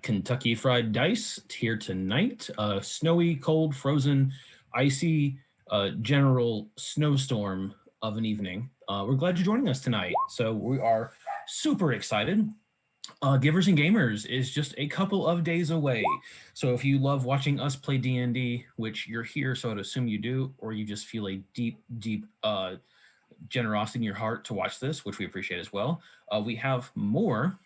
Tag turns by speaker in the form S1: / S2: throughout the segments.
S1: Kentucky Fried Dice here tonight. Snowy, cold, frozen, icy, general snowstorm of an evening. We're glad you're joining us tonight. So we are super excited. Givers and Gamers is just a couple of days away. So if you love watching us play D&D, which you're here, so I'd assume you do, or you just feel a deep generosity in your heart to watch this, which we appreciate as well, we have more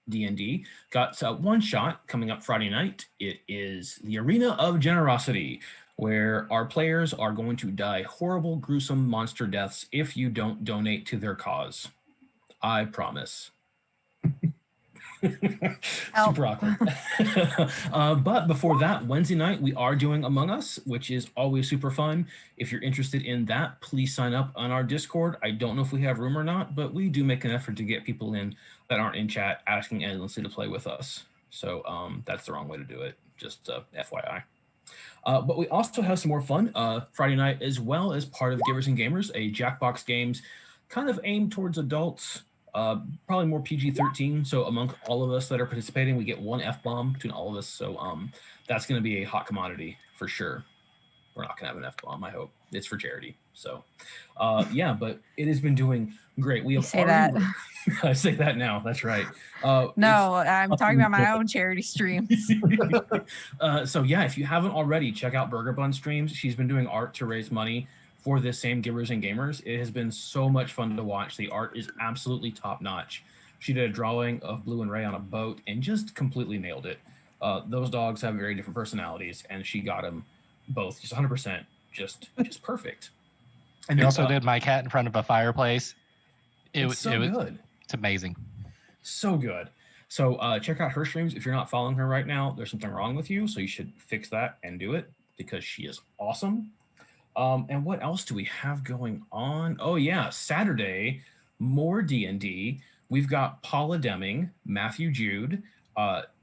S1: D&D. Got one shot coming up Friday night. It is the Arena of Generosity, where our players are going to die horrible, gruesome monster deaths if you don't donate to their cause. I promise. Super awkward. But before that, Wednesday night, we are doing Among Us, which is always super fun. If you're interested in that, please sign up on our Discord. I don't know if we have room or not, but we do make an effort to get people in that aren't in chat asking endlessly to play with us. So that's the wrong way to do it, just FYI. But we also have some more fun Friday night, as well as part of Givers and Gamers, a Jackbox Games kind of aimed towards adults, probably more PG-13. So among all of us that are participating, we get one F-bomb between all of us. So that's going to be a hot commodity for sure. We're not going to have an F-bomb, I hope. It's for charity. So yeah, but it has been doing great. We have
S2: say that.
S1: I say that now. That's right.
S2: No, I'm talking about my own charity streams.
S1: So yeah, if you haven't already, check out Burger Bun streams. She's been doing art to raise money for this same Givers and Gamers. It has been so much fun to watch. The art is absolutely top notch. She did a drawing of Blue and Ray on a boat and just completely nailed it. Those dogs have very different personalities, and she got them both just 100%, just perfect.
S3: And you also did my cat in front of a fireplace. It was good. It's amazing.
S1: So good. So check out her streams. If you're not following her right now, there's something wrong with you. So you should fix that and do it, because she is awesome. And what else do we have going on? Oh yeah, Saturday, more D&D. We've got Paula Deming, Matthew Jude,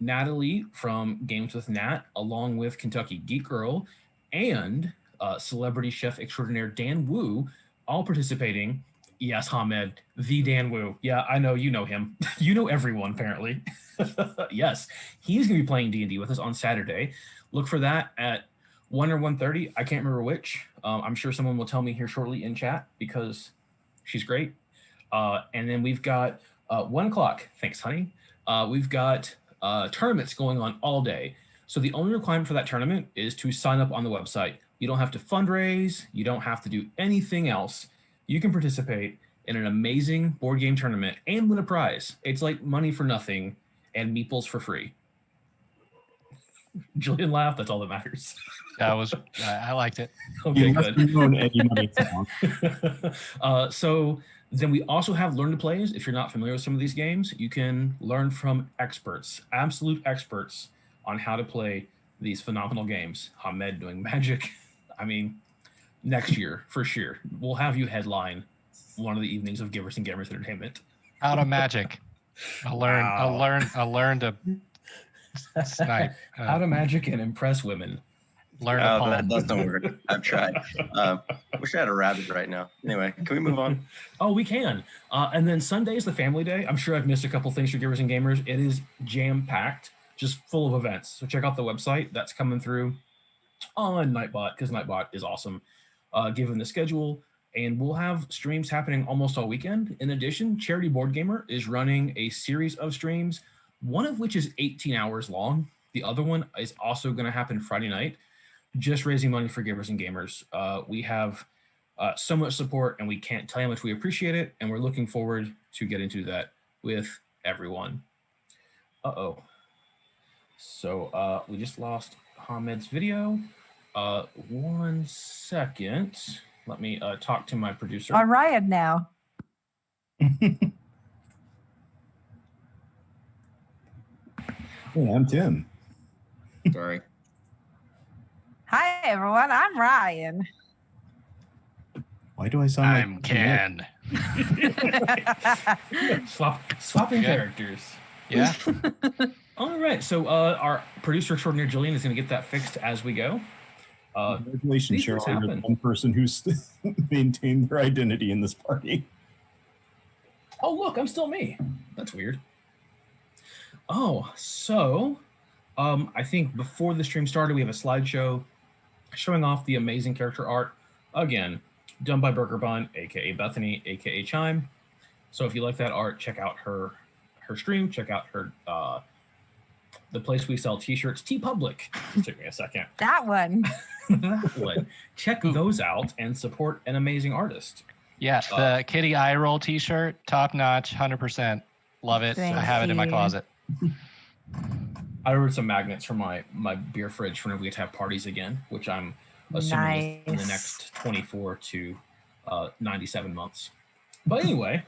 S1: Natalie from Games with Nat, along with Kentucky Geek Girl, and celebrity chef extraordinaire Dan Wu, all participating. Yes, Hamed, the Dan Wu. Yeah, I know, you know him. You know everyone, apparently. Yes, he's going to be playing D&D with us on Saturday. Look for that at 1 or 1:30. I can't remember which. I'm sure someone will tell me here shortly in chat, because she's great. And then we've got 1 o'clock. Thanks, honey. We've got tournaments going on all day. So the only requirement for that tournament is to sign up on the website. You don't have to fundraise. You don't have to do anything else. You can participate in an amazing board game tournament and win a prize. It's like money for nothing and meeples for free. Jillian laughed. That's all that matters.
S3: I liked it.
S1: Okay, good. So then we also have Learn to Plays. If you're not familiar with some of these games, you can learn from experts, absolute experts, on how to play these phenomenal games. Hamed doing magic. I mean, next year, for sure, we'll have you headline one of the evenings of Givers and Gamers Entertainment.
S3: Out of magic. I learned to snipe.
S1: How to magic and impress women.
S4: That doesn't work. I've tried. Wish I had a rabbit right now. Anyway, can we move on?
S1: Oh, we can. And then Sunday is the family day. I'm sure I've missed a couple things for Givers and Gamers. It is jam-packed, just full of events. So check out the website. That's coming through on Nightbot, because Nightbot is awesome, given the schedule. And we'll have streams happening almost all weekend. In addition, Charity Board Gamer is running a series of streams, one of which is 18 hours long. The other one is also going to happen Friday night, just raising money for Givers and Gamers. We have so much support, and we can't tell you how much we appreciate it, and we're looking forward to getting to that with everyone. Uh-oh. So we just lost Hamed's video. 1 second. Let me talk to my producer.
S2: On Ryan now.
S5: Hey, I'm Tim.
S4: Sorry.
S2: Hi, everyone. I'm Ryan.
S5: Why do I sound
S3: I'm Ken.
S1: Swapping characters.
S3: Yeah.
S1: All right. So our producer extraordinaire Jillian is going to get that fixed as we go.
S5: Congratulations, Cheryl. You're one person who's maintained their identity in this party.
S1: Oh, look, I'm still me. That's weird. Oh, so I think before the stream started, we have a slideshow showing off the amazing character art, again, done by Burger Bun, aka Bethany, aka Chime. So if you like that art, check out her stream. Check out her the place we sell T-shirts, T Public. Took me a second.
S2: That one.
S1: That one. Check those out and support an amazing artist.
S3: Yeah, the Kitty Eye Roll T-shirt, top notch, 100%. Love it. I have it in my closet.
S1: I ordered some magnets for my beer fridge whenever we get to have parties again, which I'm assuming is in the next 24 to 97 months. But anyway,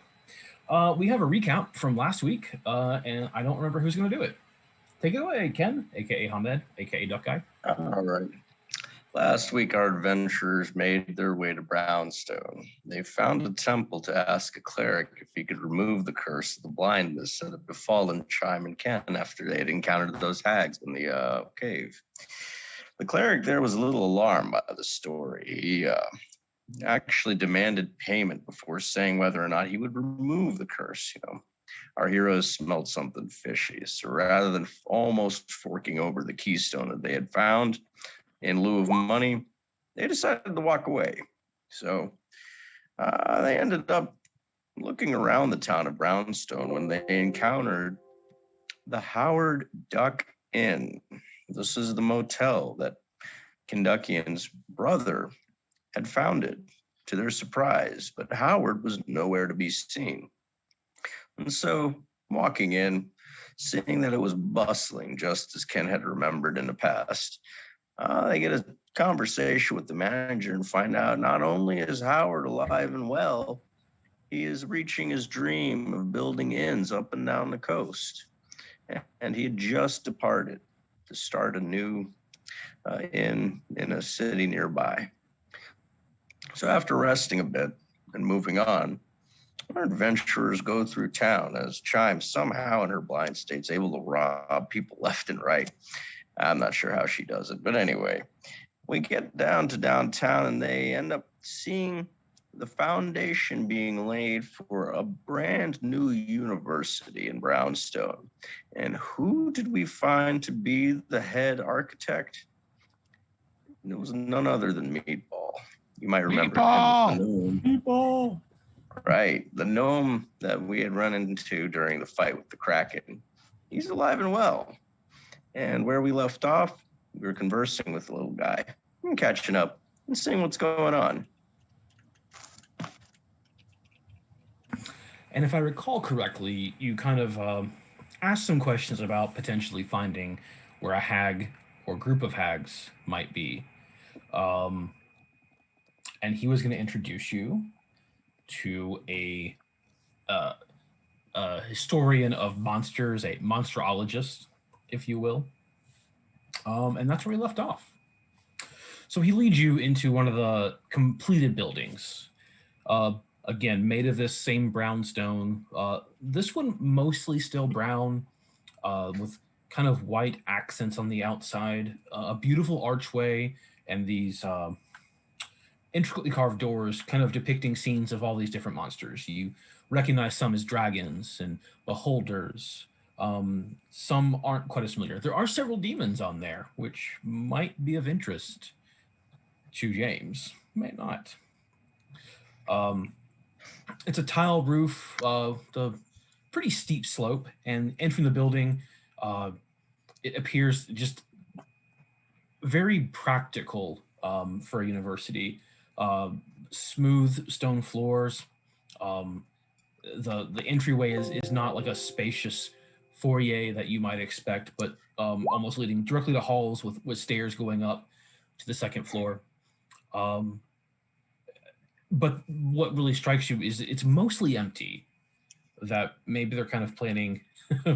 S1: we have a recount from last week, and I don't remember who's going to do it. Take it away, Ken, a.k.a. Hamed, a.k.a. Duck Guy.
S4: All right. Last week, our adventurers made their way to Brownstone. They found a temple to ask a cleric if he could remove the curse of the blindness that had befallen Chime and Ken after they had encountered those hags in the cave. The cleric there was a little alarmed by the story. He actually demanded payment before saying whether or not he would remove the curse. Our heroes smelled something fishy. So rather than almost forking over the keystone that they had found, in lieu of money, they decided to walk away. So they ended up looking around the town of Brownstone when they encountered the Howard Duck Inn. This is the motel that Kentuckian's brother had founded, to their surprise, but Howard was nowhere to be seen. And so, walking in, seeing that it was bustling, just as Ken had remembered in the past, they get a conversation with the manager and find out not only is Howard alive and well, he is reaching his dream of building inns up and down the coast. And he had just departed to start a new inn in a city nearby. So after resting a bit and moving on, our adventurers go through town as Chime, somehow in her blind state, is able to rob people left and right. I'm not sure how she does it, but anyway, we get down to downtown and they end up seeing the foundation being laid for a brand new university in Brownstone. And who did we find to be the head architect? It was none other than Meatball. You might remember him.
S5: Meatball.
S4: Right, the gnome that we had run into during the fight with the Kraken. He's alive and well. And where we left off, we were conversing with the little guy and catching up and seeing what's going on.
S1: And if I recall correctly, you kind of asked some questions about potentially finding where a hag or group of hags might be. And he was going to introduce you to a historian of monsters, a monsterologist, if you will. And that's where we left off. So he leads you into one of the completed buildings. Again, made of this same brownstone. This one mostly still brown, with kind of white accents on the outside. A beautiful archway and these intricately carved doors kind of depicting scenes of all these different monsters. You recognize some as dragons and beholders. Some aren't quite as familiar. There are several demons on there, which might be of interest to James. May not. It's a tile roof, the pretty steep slope, and entering the building, it appears just very practical for a university. Smooth stone floors. The entryway is not like a spacious foyer that you might expect, but almost leading directly to halls with stairs going up to the second floor. But what really strikes you is it's mostly empty. That maybe they're kind of planning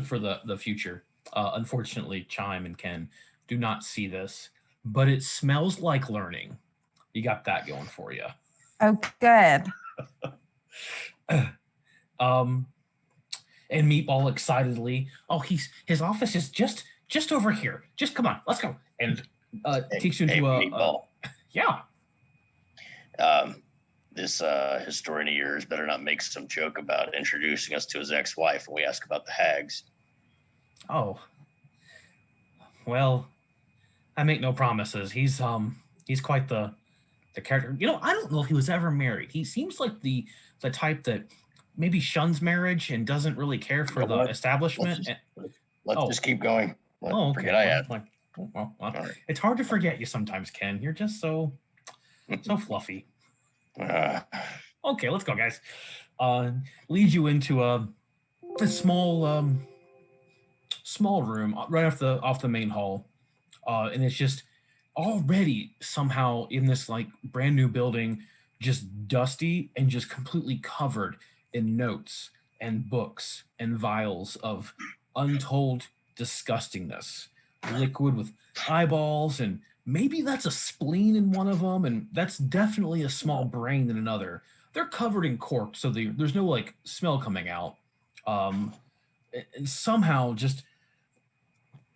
S1: for the future. Unfortunately, Chime and Ken do not see this, but it smells like learning. You got that going for you.
S2: Oh, good.
S1: And Meatball excitedly, his office is just over here. Just come on, let's go. And takes you into
S4: Meatball.
S1: Yeah.
S4: This historian of yours better not make some joke about introducing us to his ex-wife when we ask about the hags.
S1: Oh. Well, I make no promises. He's quite the character. I don't know if he was ever married. He seems like the type that maybe shuns marriage and doesn't really care for the establishment.
S4: Let's just keep going.
S1: Okay.
S4: Forget I asked.
S1: Right. It's hard to forget you sometimes, Ken. You're just so fluffy. Okay, let's go, guys. Lead you into a small room right off the main hall, and it's just already somehow in this like brand new building, just dusty and just completely covered in notes and books and vials of untold disgustingness, liquid with eyeballs, and maybe that's a spleen in one of them, and that's definitely a small brain in another. They're covered in cork, so there's no like smell coming out. And somehow just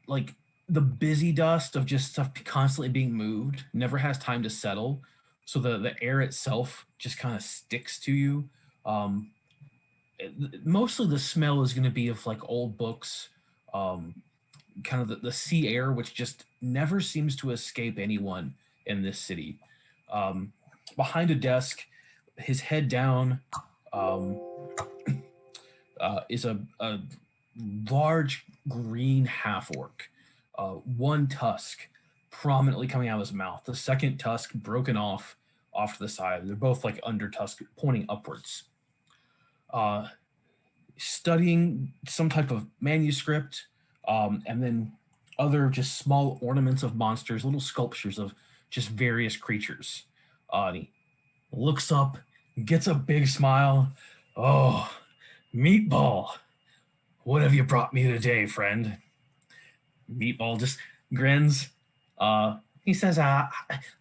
S1: like the busy dust of just stuff constantly being moved never has time to settle, so the air itself just kind of sticks to you. Mostly the smell is going to be of like old books, kind of the sea air, which just never seems to escape anyone in this city. Behind a desk, his head down, is a large green half-orc. One tusk prominently coming out of his mouth. The second tusk broken off to the side. They're both like under tusk pointing upwards. Studying some type of manuscript, and then other just small ornaments of monsters, little sculptures of just various creatures. And he looks up, gets a big smile. Oh, Meatball, what have you brought me today, friend? Meatball just grins. He says,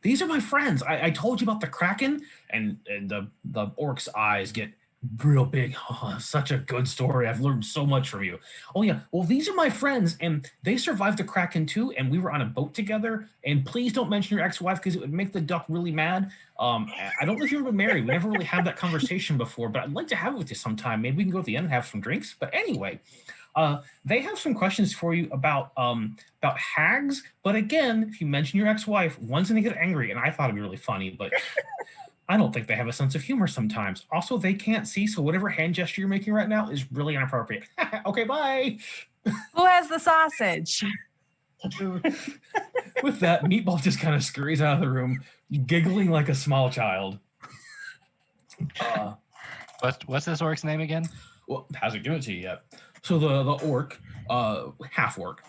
S1: these are my friends. I told you about the Kraken, and the orc's eyes get real big. Oh, such a good story. I've learned so much from you. Oh yeah, well, these are my friends, and they survived the Kraken too, and we were on a boat together, and please don't mention your ex-wife because it would make the duck really mad. I don't know if you've ever been married. We never really had that conversation before, but I'd like to have it with you sometime. Maybe we can go at the end and have some drinks. But anyway, they have some questions for you about hags. But again, if you mention your ex-wife, one's going to get angry, and I thought it'd be really funny, but I don't think they have a sense of humor sometimes. Also, they can't see, so whatever hand gesture you're making right now is really inappropriate. Okay, bye.
S2: Who has the sausage?
S1: With that, Meatball just kind of scurries out of the room, giggling like a small child.
S3: What's this orc's name again?
S1: Well, hasn't given it to you yet. So the orc, half orc,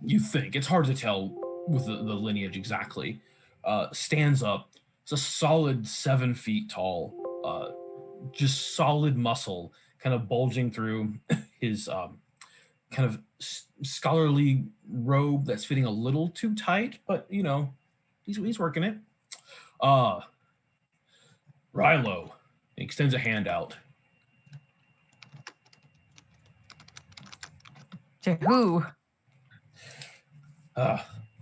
S1: you think, it's hard to tell with the lineage exactly, stands up. It's a solid 7 feet tall, just solid muscle kind of bulging through his kind of scholarly robe that's fitting a little too tight, but he's working it. Rilo, he extends a hand out.
S2: To who?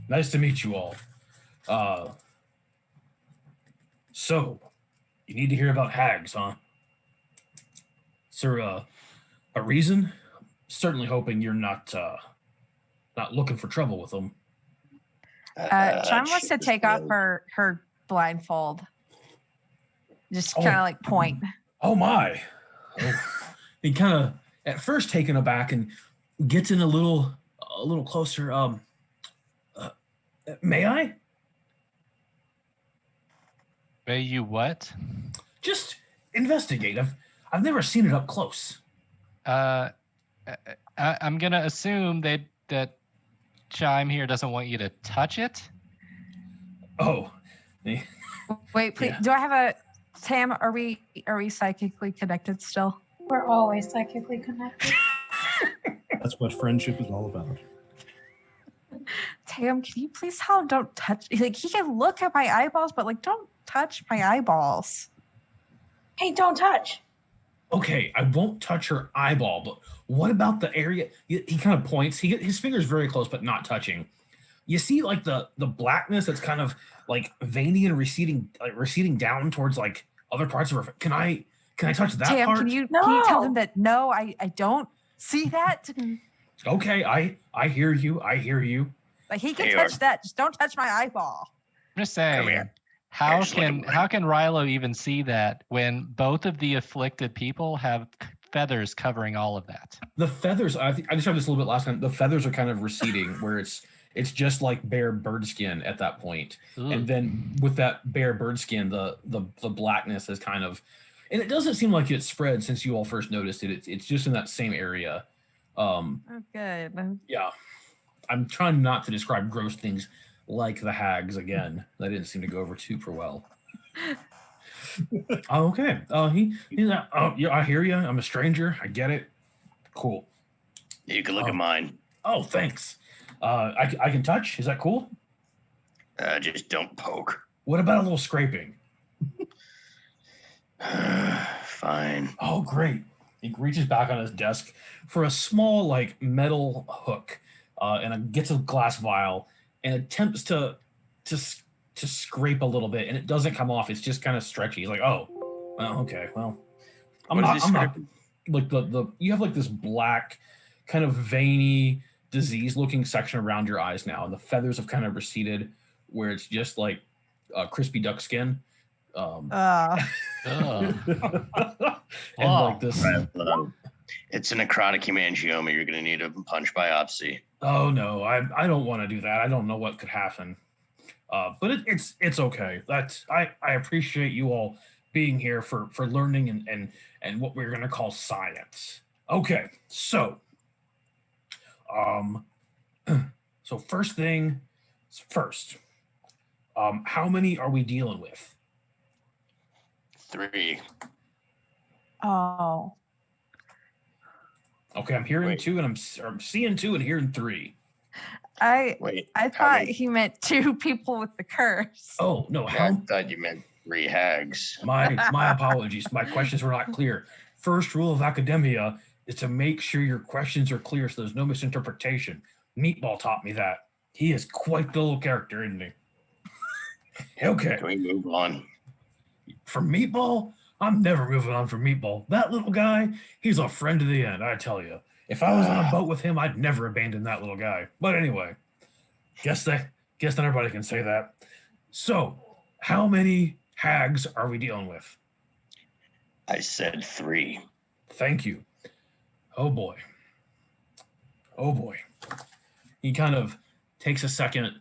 S1: Nice to meet you all. So, you need to hear about hags, huh? Is there a reason? Certainly hoping you're not looking for trouble with them.
S2: Chime wants to take off her blindfold. Just kind of like point.
S1: Oh my! He kind of at first taken aback and gets in a little closer. May I?
S3: May you what?
S1: Just investigate. I've never seen it up close.
S3: I'm gonna assume that Chime here doesn't want you to touch it.
S1: Oh.
S2: Wait, please. Yeah. Do I have a Tam? Are we psychically connected still?
S6: We're always psychically connected.
S5: That's what friendship is all about.
S2: Tam, can you please tell him don't touch? Like, he can look at my eyeballs, but like, don't touch my eyeballs.
S6: Hey, don't touch.
S1: Okay, I won't touch her eyeball, but what about the area? He kind of points. His finger's very close, but not touching. You see, like the blackness that's kind of like veiny and receding down towards like other parts of her. Can I touch that
S2: Tam,
S1: part?
S2: Can you tell him that no, I don't see that?
S1: Okay, I hear you. I hear you.
S2: Like he can touch that. Just don't touch my eyeball.
S3: I'm just saying, how can Rilo even see that when both of the afflicted people have feathers covering all of that?
S1: The feathers, I just have this a little bit last time. The feathers are kind of receding where it's just like bare bird skin at that point. Ooh. And then with that bare bird skin, the blackness is kind of, and it doesn't seem like it's spread since you all first noticed it. It's just in that same area.
S2: Okay.
S1: Yeah. I'm trying not to describe gross things like the hags again. That didn't seem to go over super well. Okay. He's yeah, I hear you. I'm a stranger. I get it. Cool.
S7: You can look at mine.
S1: Oh, thanks. I can touch. Is that cool?
S7: Just don't poke.
S1: What about a little scraping?
S7: Fine.
S1: Oh, great. He reaches back on his desk for a small, like, metal hook, and gets a glass vial and attempts to scrape a little bit, and it doesn't come off. It's just kind of stretchy. He's like, oh, well, okay, well, I'm not like you have like this black, kind of veiny, disease-looking section around your eyes now, and the feathers have kind of receded, where it's just like crispy duck skin. And like this.
S7: It's a necrotic hemangioma. You're going to need a punch biopsy.
S1: Oh no, I don't want to do that. I don't know what could happen. But it's okay. I appreciate you all being here for learning and what we're gonna call science. Okay, so so first thing first. How many are we dealing with?
S7: 3.
S2: Oh.
S1: Okay, I'm hearing 2 and I'm seeing 2 and hearing 3.
S2: I thought he meant 2 people with the curse.
S1: Oh no!
S7: I thought you meant 3 hags.
S1: My apologies. My questions were not clear. First rule of academia is to make sure your questions are clear so there's no misinterpretation. Meatball taught me that. He is quite the little character, isn't he? Okay.
S7: Can we move on?
S1: From Meatball? I'm never moving on from Meatball. That little guy, he's a friend to the end, I tell you. If I was on a boat with him, I'd never abandon that little guy. But anyway, guess not everybody can say that. So, how many hags are we dealing with?
S7: I said 3.
S1: Thank you. Oh boy. Oh boy. He kind of takes a second,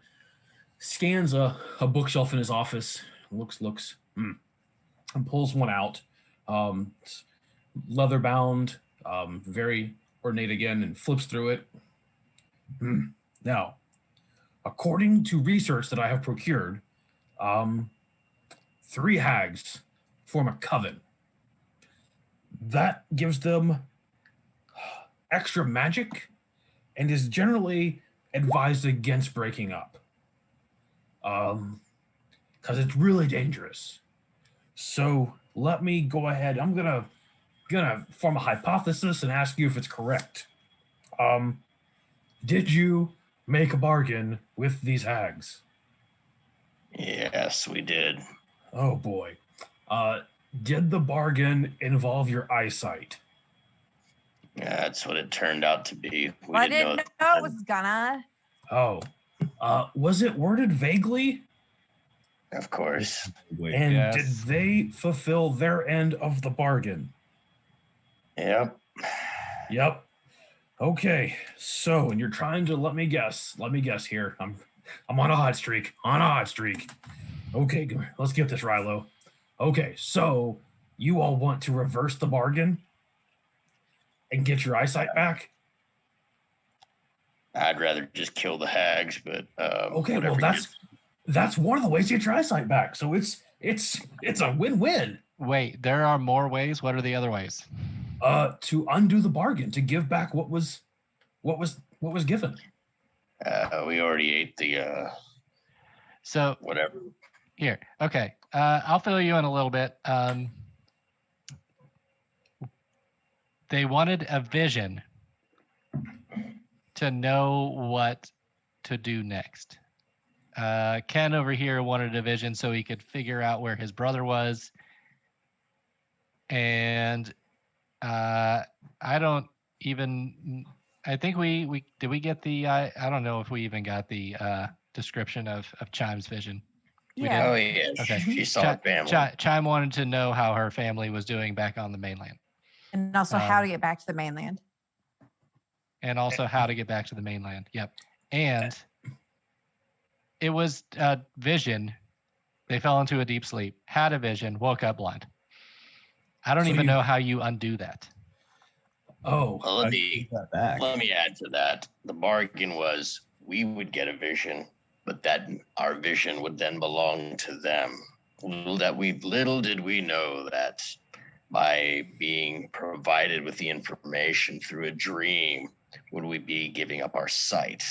S1: scans a bookshelf in his office, looks, and pulls one out. Leather bound, very ornate again, and flips through it. Now, according to research that I have procured, 3 hags form a coven. That gives them extra magic and is generally advised against breaking up. Because it's really dangerous. So let me go ahead. I'm gonna form a hypothesis and ask you if it's correct. Did you make a bargain with these hags?
S7: Yes, we did.
S1: Oh boy. Did the bargain involve your eyesight?
S7: Yeah, that's what it turned out to be.
S2: I didn't know it was gonna.
S1: Oh. Was it worded vaguely?
S7: Of course.
S1: And yes. Did they fulfill their end of the bargain?
S7: Yep.
S1: Okay. So, and you're trying to let me guess here. I'm on a hot streak. Okay, let's get this, Rilo. Okay, so you all want to reverse the bargain and get your eyesight back?
S7: I'd rather just kill the hags, but
S1: okay, well that's one of the ways to get your eyesight back. So it's a win-win.
S3: Wait, there are more ways. What are the other ways?
S1: To undo the bargain, to give back what was given.
S7: We already ate the
S3: so
S7: whatever.
S3: Here, okay. I'll fill you in a little bit. They wanted a vision to know what to do next. Ken over here wanted a vision so he could figure out where his brother was. And I don't even I think we did we get the I don't know if we even got the description of Chime's vision. We
S2: Yeah.
S7: Oh yeah,
S3: Okay.
S7: she saw her family.
S3: Chime wanted to know how her family was doing back on the mainland.
S2: And also how to get back to the mainland.
S3: And also how to get back to the mainland. Yep. And it was a vision. They fell into a deep sleep, had a vision, woke up blind. I don't even know how you undo that.
S1: Oh,
S7: Well,
S5: I take that back.
S7: let me add to that. The bargain was we would get a vision, but that our vision would then belong to them. Little did we know that by being provided with the information through a dream, would we be giving up our sight?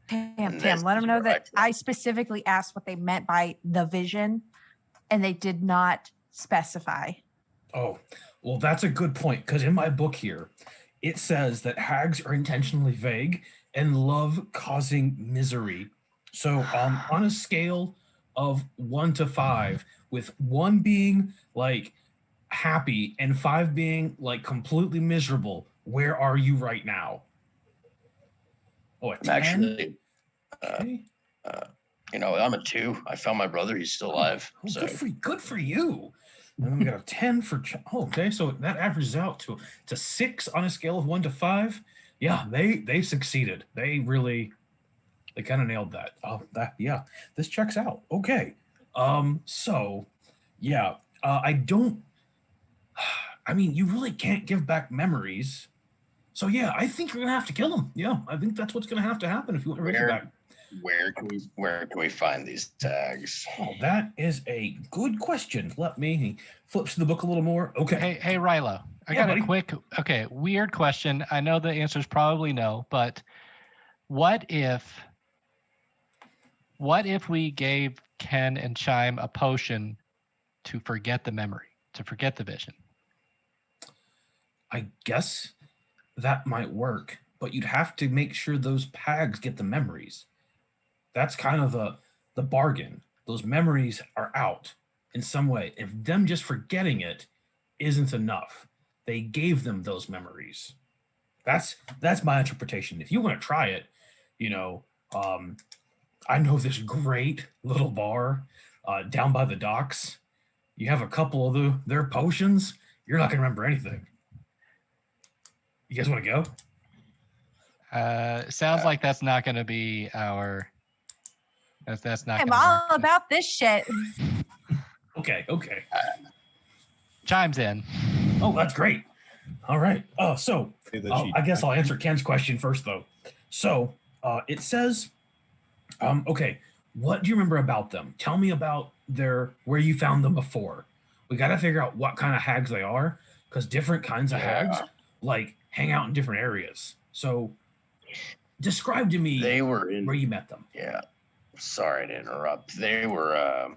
S2: Tam,
S7: And
S2: let them know that
S7: that's-
S2: I specifically asked what they meant by the vision, and they did not specify.
S1: Oh, well, that's a good point because in my book here, it says that hags are intentionally vague and love causing misery. So, on a scale of 1 to 5, with 1 being like happy and 5 being like completely miserable, where are you right now? Oh, a 10?
S7: I'm actually,
S1: Okay.
S7: I'm a 2. I found my brother. He's still alive.
S1: Oh,
S7: So
S1: good for you. And then we got a 10 for okay, so that averages out to 6 on a scale of 1 to 5. Yeah, they succeeded. They kind of nailed that. Oh, this checks out. Okay. So yeah, I mean, you really can't give back memories. So yeah, I think you're gonna have to kill him. Yeah, I think that's what's gonna have to happen if you want Richard back.
S7: where can we find these tags?
S1: Oh, that is a good question. Let me. He flips to the book a little more. Okay.
S3: Hey, Rilo. I got a quick, weird question. I know the answer is probably no, but what if we gave Ken and Chime a potion to forget the memory, to forget the vision?
S1: I guess that might work, but you'd have to make sure those pags get the memories. That's kind of the bargain. Those memories are out in some way. If them just forgetting it isn't enough, they gave them those memories. That's my interpretation. If you want to try it, I know this great little bar down by the docks. You have a couple of their potions, you're not gonna remember anything. You guys want to go?
S3: Sounds like that's not going to be our. That's not.
S2: I'm all about this shit.
S1: Okay.
S3: Chimes in.
S1: Oh, that's great. All right. So I guess I'll answer Ken's question first, though. So it says, okay, what do you remember about them? Tell me about where you found them before. We got to figure out what kind of hags they are, because different kinds of hags hang out in different areas. So describe to me where you met them.
S7: Yeah. Sorry to interrupt. They were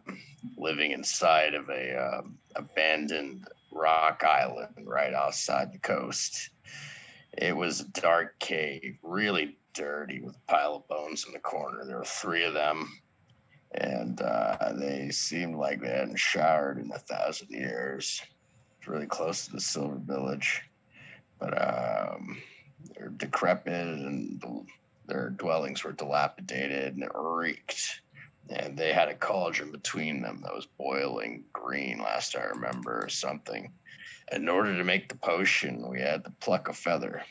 S7: living inside of a abandoned rock island right outside the coast. It was a dark cave, really dirty, with a pile of bones in the corner. There were 3 of them, and they seemed like they hadn't showered in 1,000 years. It's really close to the Silver Village, but they're decrepit and their dwellings were dilapidated and it reeked. And they had a cauldron between them that was boiling green, last I remember, or something. In order to make the potion, we had to pluck a feather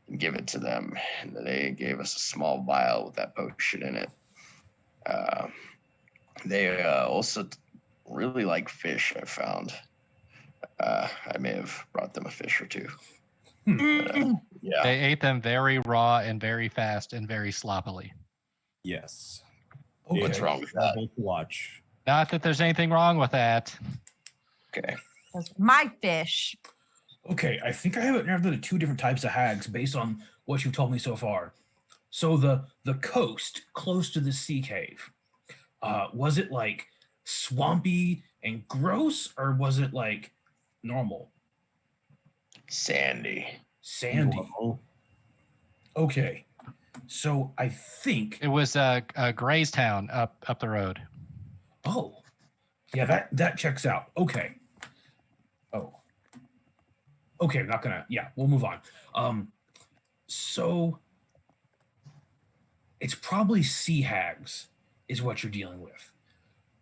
S7: and give it to them. And they gave us a small vial with that potion in it. They also really like fish, I found. I may have brought them a fish or 2. But, yeah.
S3: They ate them very raw and very fast and very sloppily.
S5: Yes.
S1: Okay.
S7: What's wrong with that?
S5: Watch.
S3: Not that there's anything wrong with that.
S7: Okay.
S2: My fish.
S1: Okay, I think I have it narrowed to 2 different types of hags based on what you've told me so far. So the coast close to the sea cave, was it like swampy and gross, or was it like normal?
S7: Sandy.
S5: Normal.
S1: Okay, so I think
S3: It was Graystown up the road.
S1: Oh, yeah, that checks out. Okay. Oh. Okay, I'm not gonna. Yeah, we'll move on. So it's probably sea hags is what you're dealing with.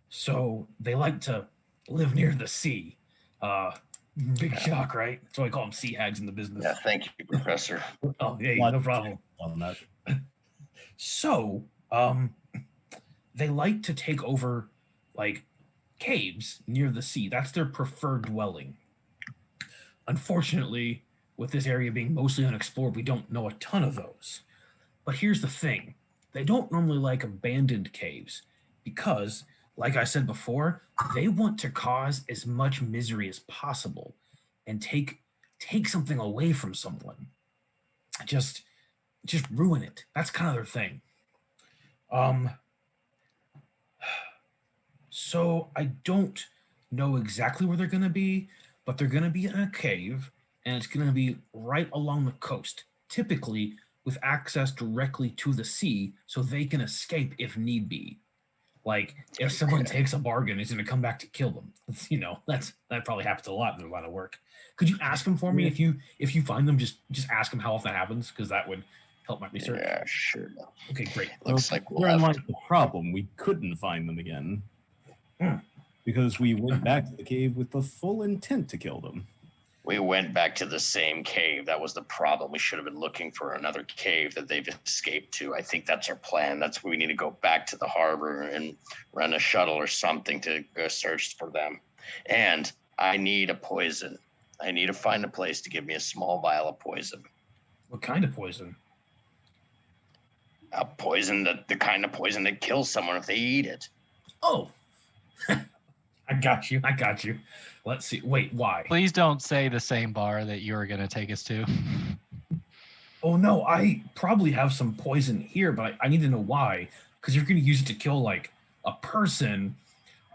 S1: So they like to live near the sea. Big shock, right? That's why I call them sea hags in the business.
S4: Yeah, thank you, Professor.
S1: Oh, hey, no problem.
S5: On that.
S1: So, they like to take over like caves near the sea. That's their preferred dwelling. Unfortunately, with this area being mostly unexplored, we don't know a ton of those. But here's the thing. They don't normally like abandoned caves because, like I said before, they want to cause as much misery as possible and take something away from someone. Just ruin it. That's kind of their thing. So I don't know exactly where they're going to be, but they're going to be in a cave, and it's going to be right along the coast, typically with access directly to the sea, so they can escape if need be. Like if someone takes a bargain, it's going to come back to kill them. That probably happens a lot in their line of work. Could you ask them for me if you find them? Just ask them how often that happens, because that would help my research.
S4: Yeah, sure.
S1: Okay, great.
S4: Looks like we'll
S5: Wherein
S4: have
S5: lies the problem. We couldn't find them again because we went back to the cave with the full intent to kill them.
S7: We went back to the same cave. That was the problem. We should have been looking for another cave that they've escaped to. I think that's our plan. That's where we need to go back to the harbor and run a shuttle or something to go search for them. And I need a poison. I need to find a place to give me a small vial of poison.
S1: What kind of poison?
S7: A poison, the kind of poison that kills someone if they eat it.
S1: Oh, I got you. Let's see. Wait, why?
S3: Please don't say the same bar that you were going to take us to.
S1: Oh, no, I probably have some poison here, but I need to know why. Because you're going to use it to kill, like, a person.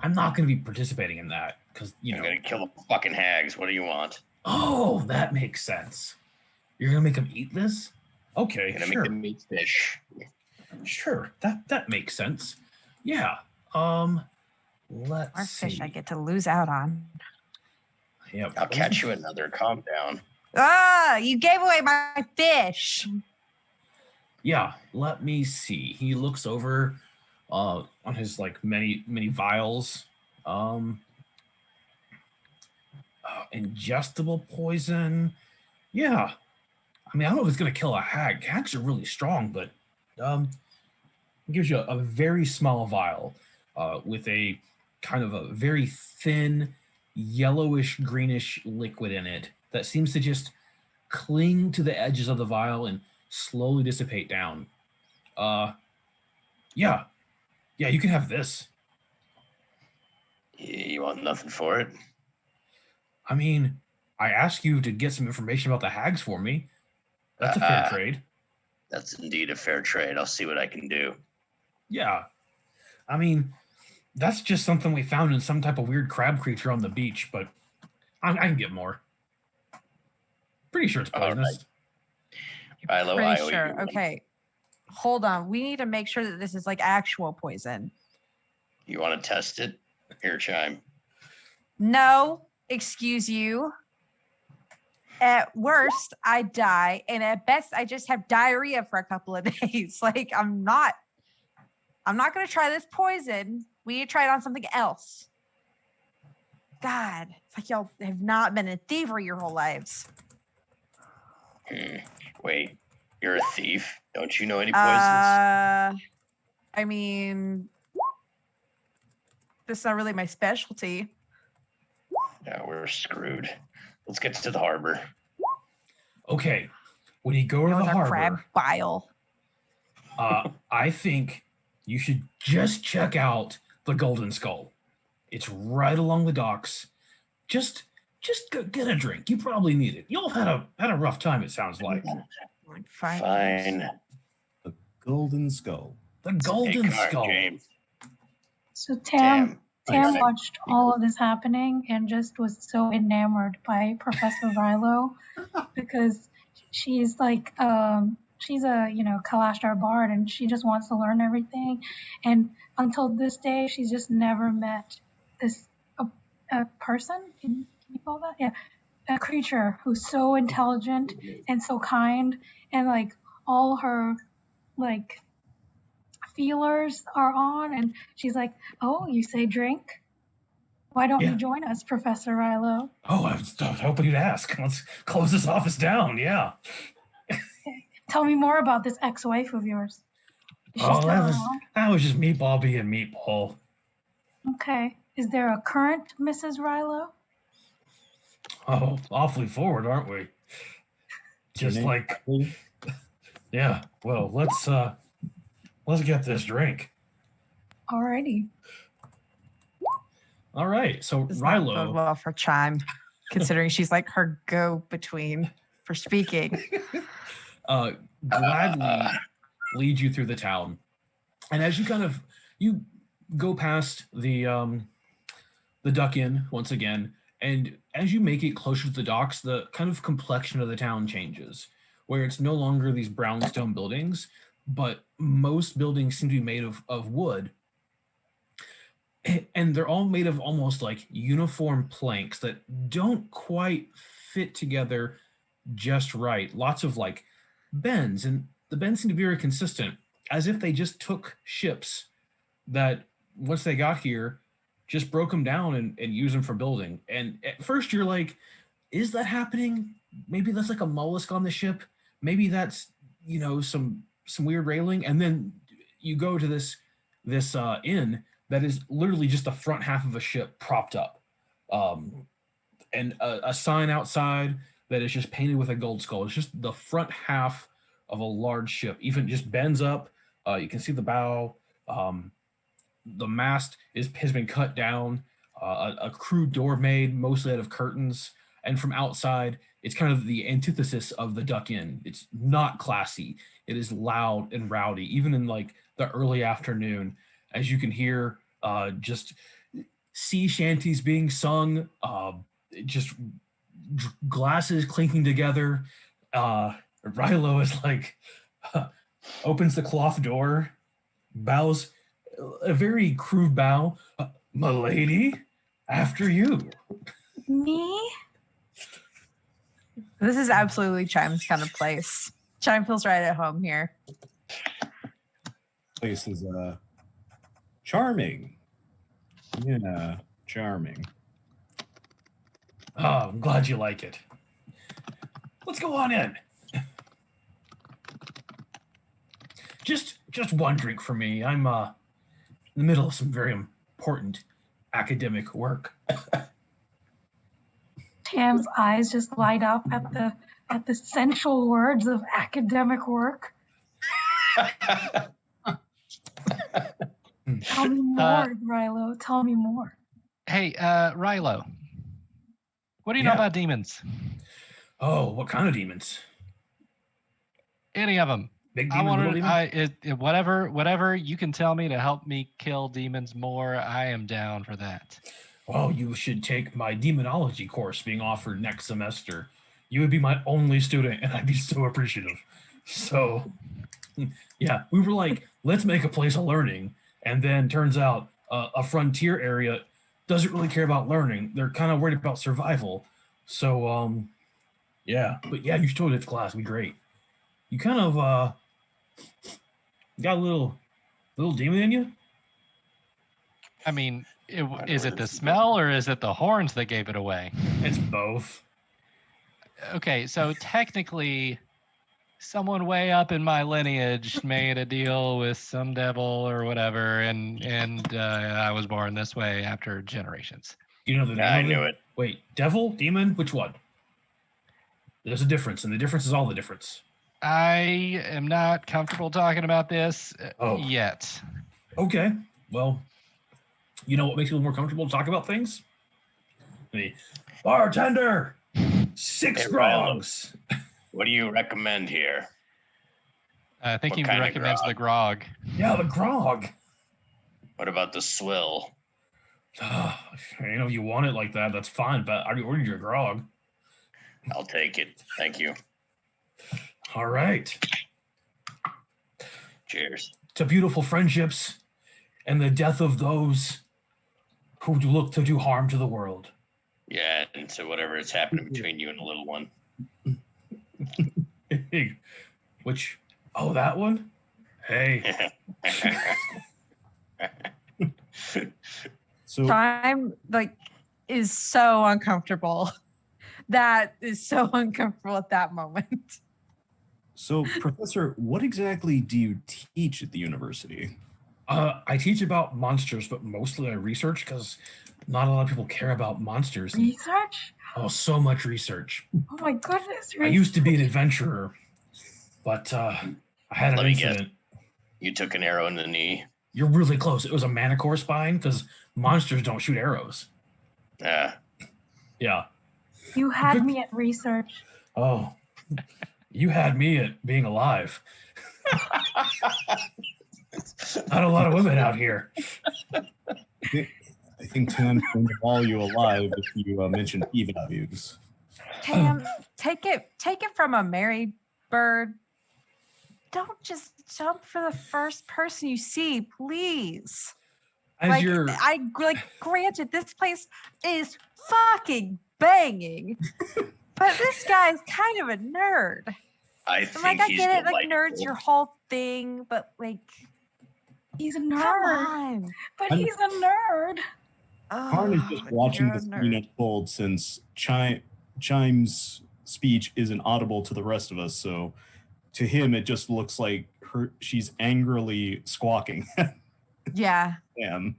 S1: I'm not going to be participating in that. Because,
S7: I'm going to kill the fucking hags. What do you want?
S1: Oh, that makes sense. You're going to make them eat this? Okay,
S7: I'm going to
S1: sure.
S7: make them eat fish.
S1: Sure, that makes sense. Yeah. Let's
S2: Our
S1: see.
S2: fish I get to lose out on.
S1: Yep.
S7: I'll catch you another. Calm down.
S2: Ah, you gave away my fish.
S1: Yeah, let me see. He looks over on his like many vials. Ingestible poison. Yeah. I mean, I don't know if it's gonna kill a hag. Hags are really strong, but it gives you a very small vial with a kind of a very thin yellowish greenish liquid in it that seems to just cling to the edges of the vial and slowly dissipate down. Yeah, you can have this.
S7: You want nothing for it?
S1: I mean, I asked you to get some information about the hags for me. That's a fair trade.
S7: That's indeed a fair trade. I'll see what I can do.
S1: Yeah. I mean, that's just something we found in some type of weird crab creature on the beach, but I can get more. Pretty sure it's poisonous.
S7: Right. Philo,
S2: Pretty sure. Okay. Hold on. We need to make sure that this is like actual poison.
S7: You want to test it? Here, Chime.
S2: No, excuse you. At worst, I die, and at best, I just have diarrhea for a couple of days. Like, I'm not going to try this poison. We need to try it on something else. God, it's like y'all have not been in thievery your whole lives.
S7: Wait, you're a thief? Don't you know any poisons?
S2: I mean, this is not really my specialty.
S7: Yeah, we're screwed. Let's get to the harbor.
S1: Okay, when you go to the harbor,
S2: crab bile.
S1: I think you should just check out the Golden Skull. It's right along the docks. Just go get a drink. You probably need it. Y'all had a rough time. It sounds like.
S7: Fine.
S5: The Golden Skull.
S1: The Golden Skull.
S7: James.
S6: So Tam watched all of this happening and just was so enamored by Professor Vilo because she's like she's a Kalashtar bard and she just wants to learn everything, and until this day she's just never met this a person. Can you call that? Yeah, a creature who's so intelligent and so kind, and like all her like feelers are on, and she's like, "Oh, you say drink? Why don't
S1: Yeah.
S6: you join us, Professor Rilo?"
S1: Oh, I was hoping you'd ask. Let's close this office down. Yeah.
S6: Tell me more about this ex-wife of yours. Is she
S1: Oh,
S6: still around?
S1: that was just Meatball being Meatball.
S6: Okay. Is there a current Mrs. Rilo?
S1: Oh, awfully forward, aren't we? Just
S5: Your name,
S1: like,
S5: please?
S1: yeah. Well, let's get this drink.
S6: Alrighty.
S1: All right. So
S2: Does not bode
S1: Rilo,
S2: well for Chime, considering she's like her go-between for speaking.
S1: gladly leads you through the town, and as you go past the Duck Inn once again, and as you make it closer to the docks, the kind of complexion of the town changes, where it's no longer these brownstone buildings, but most buildings seem to be made of wood. And they're all made of almost like uniform planks that don't quite fit together just right. Lots of like bends, and the bends seem to be very consistent, as if they just took ships that once they got here just broke them down and used them for building. And at first you're like, is that happening? Maybe that's like a mollusk on the ship. Maybe that's, some weird railing. And then you go to this inn that is literally just the front half of a ship propped up, and a sign outside that is just painted with a gold skull. It's just the front half of a large ship, even just bends up. You can see the bow. The mast has been cut down. A crude door made mostly out of curtains, and from outside, it's kind of the antithesis of the Duck Inn. It's not classy. It is loud and rowdy, even in like the early afternoon, as you can hear just sea shanties being sung, just glasses clinking together. Rilo is like, opens the cloth door, bows a very crude bow. Milady, after you.
S6: Me?
S2: This is absolutely Chime's kind of place. Chime feels right at home here.
S5: Place is charming. Yeah, charming.
S1: Oh, I'm glad you like it. Let's go on in. Just one drink for me. I'm in the middle of some very important academic work.
S6: Tam's eyes just light up at the sensual words of academic work. Tell me more, Rilo. Tell me more.
S3: Hey, Rilo, what do you know about demons?
S1: Oh, what kind of demons?
S3: Any of them.
S1: Big
S3: I
S1: demon, little
S3: want
S1: demon?
S3: whatever you can tell me to help me kill demons more, I am down for that.
S1: Well, you should take my demonology course being offered next semester. You would be my only student, and I'd be so appreciative. So, yeah, we were like, let's make a place of learning. And then turns out a frontier area doesn't really care about learning. They're kind of worried about survival. So, yeah. But yeah, you should totally take the class. It'd be great. You kind of got a little demon in you?
S3: I mean, is it the smell or is it the horns that gave it away?
S1: It's both.
S3: Okay, so technically, someone way up in my lineage made a deal with some devil or whatever, and I was born this way after generations.
S1: You know the name
S7: I
S1: of
S7: knew it.
S1: Wait, devil, demon, which one? There's a difference, and the difference is all the difference.
S3: I am not comfortable talking about this yet.
S1: Okay. Well, you know what makes people more comfortable to talk about things? The bartender, 6
S7: Hey,
S1: grogs.
S7: What do you recommend here?
S3: I think
S7: What
S3: he
S7: kind of
S3: recommends
S7: grog?
S3: the grog.
S1: Yeah, the grog.
S7: What about the swill?
S1: If you want it like that, that's fine. But I already ordered your grog.
S7: I'll take it. Thank you.
S1: All right.
S7: Cheers.
S1: To beautiful friendships and the death of those who look to do harm to the world.
S7: Yeah, into whatever is happening between you and the little one.
S1: Which, oh, that one? Hey.
S5: So
S2: Time is so uncomfortable. That is so uncomfortable at that moment.
S5: So, Professor, what exactly do you teach at the university?
S1: I teach about monsters, but mostly I research because not a lot of people care about monsters.
S6: Research?
S1: Oh, so much research.
S6: Oh my goodness.
S1: I used to be an adventurer, but I had an
S7: Let me guess.
S1: incident.
S7: You took an arrow in the knee.
S1: You're really close. It was a manicore spine because monsters don't shoot arrows.
S7: Yeah.
S1: Yeah.
S6: You had me at research.
S1: Oh, you had me at being alive. Not a lot of women out here.
S5: I think Tam's going to call you alive if you mention P values.
S2: Tam, take it from a married bird. Don't just jump for the first person you see, please.
S1: As
S2: Granted, this place is fucking banging, but this guy's kind of a nerd.
S7: I think
S2: I
S7: he's
S2: get it,
S7: delightful.
S2: nerd's your whole thing, but
S6: He's a
S2: come
S6: nerd.
S2: on.
S6: But he's a nerd.
S5: Karn is just watching
S2: you're a
S5: the screen
S2: nerd.
S5: unfold since Chime's speech isn't audible to the rest of us, so to him it just looks like she's angrily squawking.
S2: Yeah.
S5: Damn.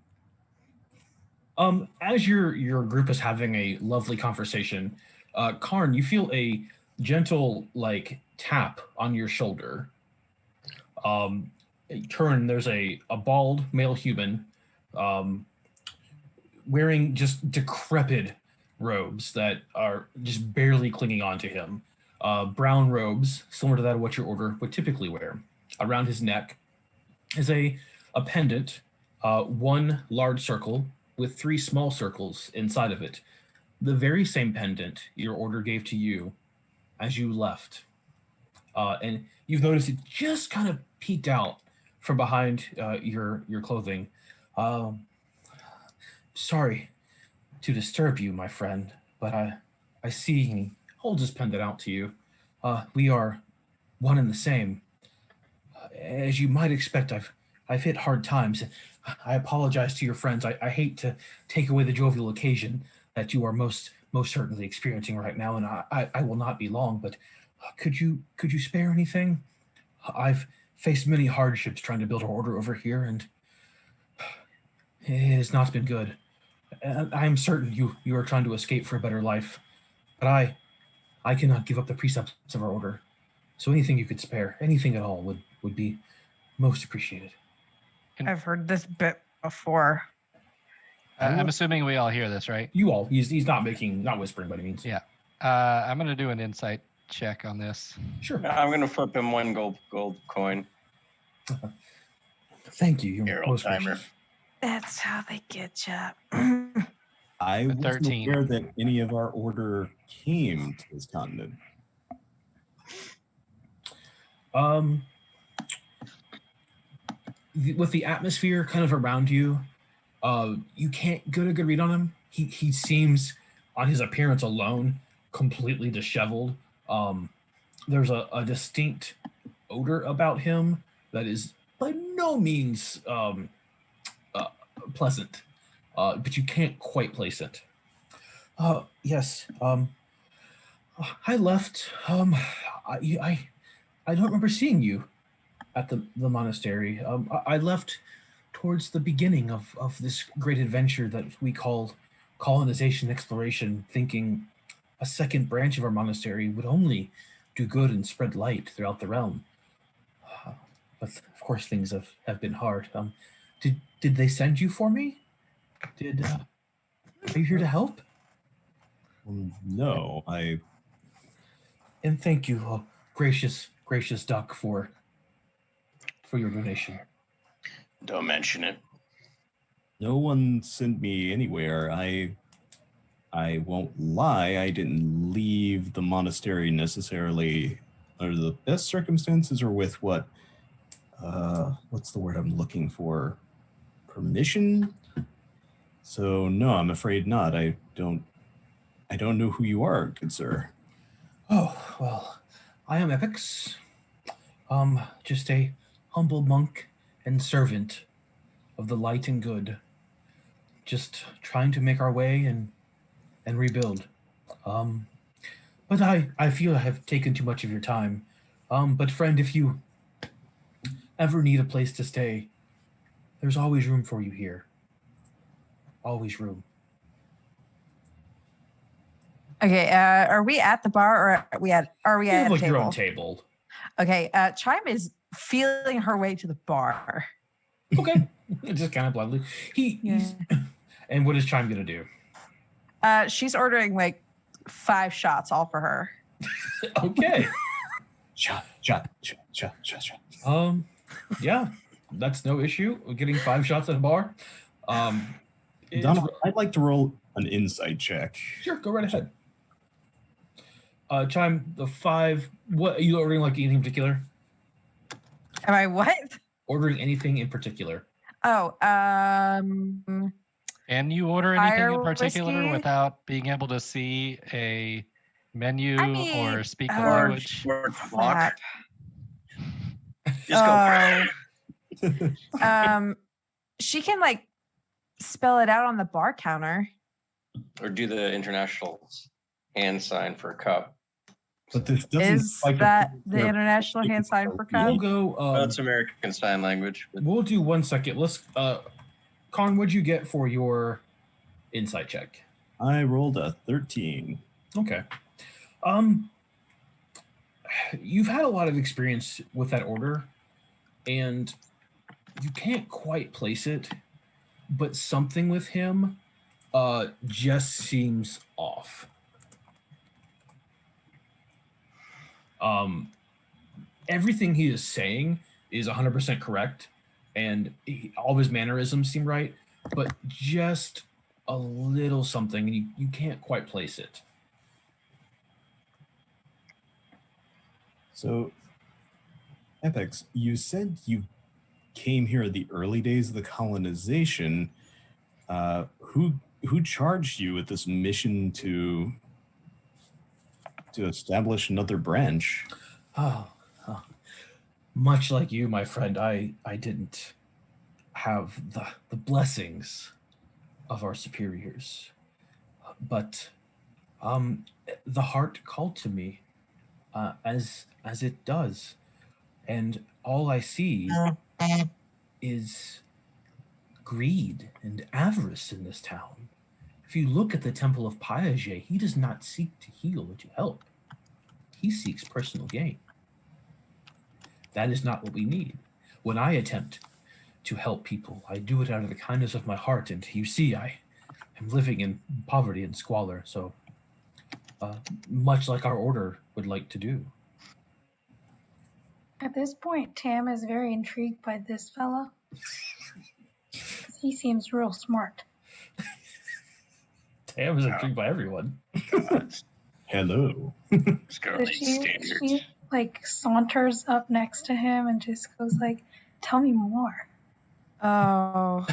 S1: As your group is having a lovely conversation, Karn, you feel a gentle tap on your shoulder. Turn, there's a bald male human wearing just decrepit robes that are just barely clinging onto him. Brown robes, similar to that of what your order would typically wear. Around his neck is a pendant, one large circle with 3 small circles inside of it. The very same pendant your order gave to you as you left. And you've noticed it just kind of peeked out from behind your clothing. Sorry to disturb you, my friend, but I see he holds his pendant out to you. We are one and the same. As you might expect, I've hit hard times. I apologize to your friends. I hate to take away the jovial occasion that you are most certainly experiencing right now, and I will not be long. But could you spare anything? I've faced many hardships trying to build our order over here, and it has not been good. I am certain you are trying to escape for a better life, but I cannot give up the precepts of our order. So anything you could spare, anything at all, would be most appreciated.
S2: I've heard this bit before.
S3: I'm assuming we all hear this, right?
S1: You all. He's not whispering by any means.
S3: Yeah. I'm going to do an insight check on this.
S1: Sure.
S4: I'm going to flip him 1 gold coin.
S1: Thank you. You're
S7: Here,
S1: most
S7: old-timer.
S1: gracious.
S2: That's how they get you.
S5: I wasn't
S3: 13.
S5: aware that any of our order came to this continent.
S1: With the atmosphere kind of around you, you can't get a good read on him. He seems, on his appearance alone, completely disheveled. There's a distinct odor about him that is by no means pleasant, but you can't quite place it. Yes. I left. I don't remember seeing you at the monastery. I left towards the beginning of this great adventure that we called colonization exploration, thinking a second branch of our monastery would only do good and spread light throughout the realm. But of course, things have been hard. Did they send you for me? Are you here to help?
S5: No,
S1: And thank you, gracious duck, for your donation.
S7: Don't mention it.
S5: no one sent me anywhere. I won't lie, I didn't leave the monastery necessarily under the best circumstances or with what's the word I'm looking for? Permission? So no, I'm afraid not. I don't I don't know who you are, good sir.
S1: Oh, well, I am Epix. Just a humble monk and servant of the light and good. Just trying to make our way and rebuild. But I feel I have taken too much of your time. But friend, if you ever need a place to stay, there's always room for you here. Always room.
S2: Okay, are we at the bar or are we
S1: You
S2: at
S1: have
S2: a
S1: like
S2: table?
S1: your own table.
S2: Okay, Chime is feeling her way to the bar.
S1: Okay. Just kind of bluntly. He's and what is Chime gonna do?
S2: She's ordering like 5 shots all for her.
S1: Okay.
S5: Shot.
S1: Yeah, that's no issue. Getting 5 shots at a bar.
S5: Donald, I'd like to roll an insight check.
S1: Sure, go right ahead. Chime, the 5. What are you ordering? Like anything in particular?
S2: Am I what?
S1: Ordering anything in particular?
S2: Oh,
S3: Can you order anything
S2: Fire
S3: in particular
S2: whiskey?
S3: without being able to see a menu
S2: I mean,
S3: or speak the
S2: or-
S3: language?
S4: Or talk.
S2: crap.
S4: Just go.
S2: She can like spell it out on the bar counter.
S4: Or do the international hand sign for a cup.
S5: But this doesn't
S2: Is
S5: like
S2: that the international hand sign for
S1: We'll
S2: cup?
S1: go.
S4: That's American Sign Language.
S1: We'll do 1 second. Let's. Con, what'd you get for your insight check?
S5: I rolled a 13.
S1: Okay. You've had a lot of experience with that order, and you can't quite place it, but something with him just seems off. Everything he is saying is 100% correct, and all of his mannerisms seem right, but just a little something, and you can't quite place it.
S5: So, Epix, you said you came here at the early days of the colonization. Who charged you with this mission to establish another branch?
S1: Much like you, my friend, I didn't have the blessings of our superiors, but the heart called to me, as it does, and all I see is greed and avarice in this town. If you look at the Temple of Piaget, he does not seek to heal or to help. He seeks personal gain. That is not what we need. When I attempt to help people, I do it out of the kindness of my heart, and you see, I am living in poverty and squalor, so much like our order would like to do.
S6: At this point, Tam is very intrigued by this fella. He seems real smart.
S1: Tam is intrigued by everyone.
S5: Hello.
S6: So she like saunters up next to him and just goes like, "Tell me more."
S2: Oh.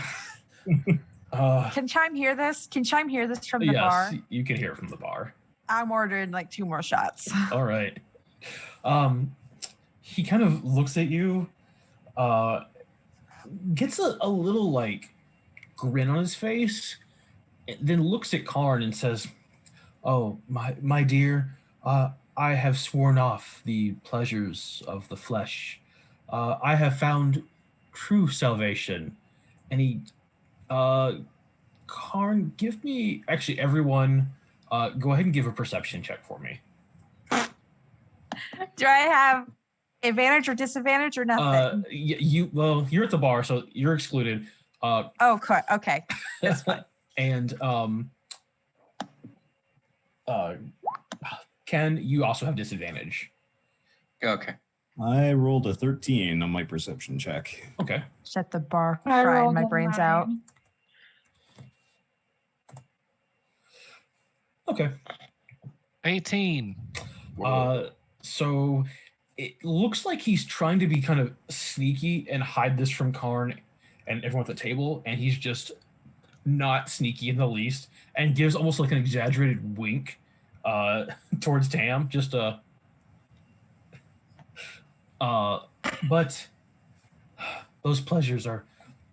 S2: Can Chime hear this? Can Chime hear this from the bar?
S1: Yes, you can hear it from the bar.
S2: I'm ordering like 2 more shots.
S1: All right. He kind of looks at you, gets a little like grin on his face, and then looks at Karn and says, "Oh, my dear, I have sworn off the pleasures of the flesh. I have found true salvation." And he, Karn, give me, actually everyone, go ahead and give a perception check for me.
S2: Do I have advantage or disadvantage or nothing?
S1: You're at the bar, so you're excluded.
S2: Okay. That's fine.
S1: And Ken, you also have disadvantage.
S4: Okay.
S5: I rolled a 13 on my perception check.
S1: Okay.
S2: Shut the bar,
S6: I
S2: frying
S6: rolled
S2: my
S6: a
S2: brains
S6: 9.
S2: out.
S1: Okay.
S3: 18.
S1: So it looks like he's trying to be kind of sneaky and hide this from Karn and everyone at the table, and he's just not sneaky in the least, and gives almost like an exaggerated wink towards Tam. Just but those pleasures are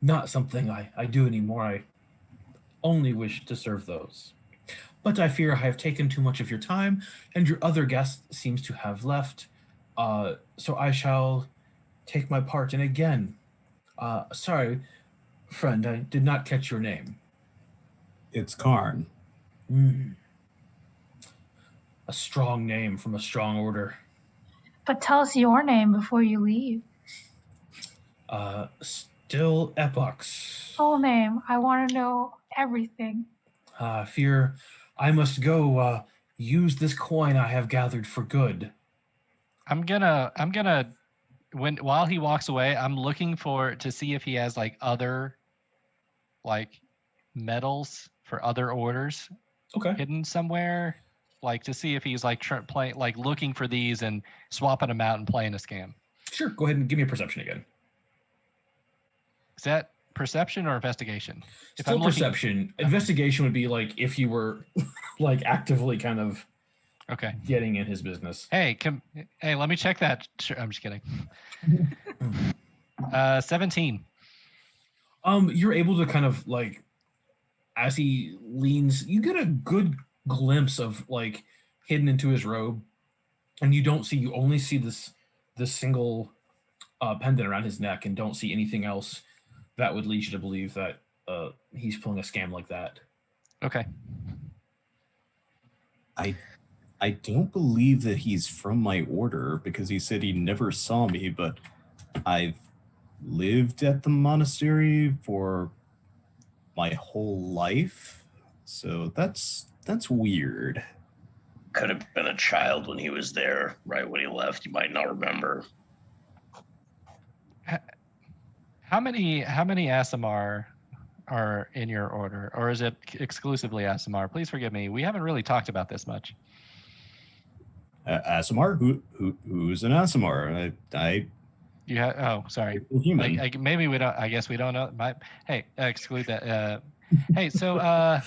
S1: not something I do anymore. I only wish to serve those. But I fear I have taken too much of your time, and your other guest seems to have left. So I shall take my part. And again, sorry, friend, I did not catch your name.
S5: It's Karn.
S1: A strong name from a strong order.
S6: But tell us your name before you leave.
S1: Still Epox.
S6: Full name. I want to know everything.
S1: Fear I must go use this coin I have gathered for good.
S3: I'm gonna while he walks away, I'm looking to see if he has like other like medals for other orders hidden somewhere, like to see if he's like looking for these and swapping them out and playing a scam.
S1: Sure, go ahead and give me a perception again.
S3: Is that perception or investigation?
S1: Still perception. Investigation would be like if you were like actively kind of getting in his business.
S3: Hey, let me check that. Sure, I'm just kidding. 17.
S1: You're able to kind of like, as he leans, you get a good glimpse of like hidden into his robe, and you only see this single pendant around his neck, and don't see anything else that would lead you to believe that he's pulling a scam like that.
S3: Okay.
S5: I don't believe that he's from my order because he said he never saw me, but I've lived at the monastery for my whole life. So that's weird.
S7: Could have been a child when he was there, right when he left. You might not remember.
S3: How many Asimar are in your order, or is it exclusively Asimar? Please forgive me. We haven't really talked about this much.
S5: Asimar? Who's an Asimar?
S3: Sorry.
S5: Human.
S3: Maybe we don't. I guess we don't know. Exclude that. Hey, so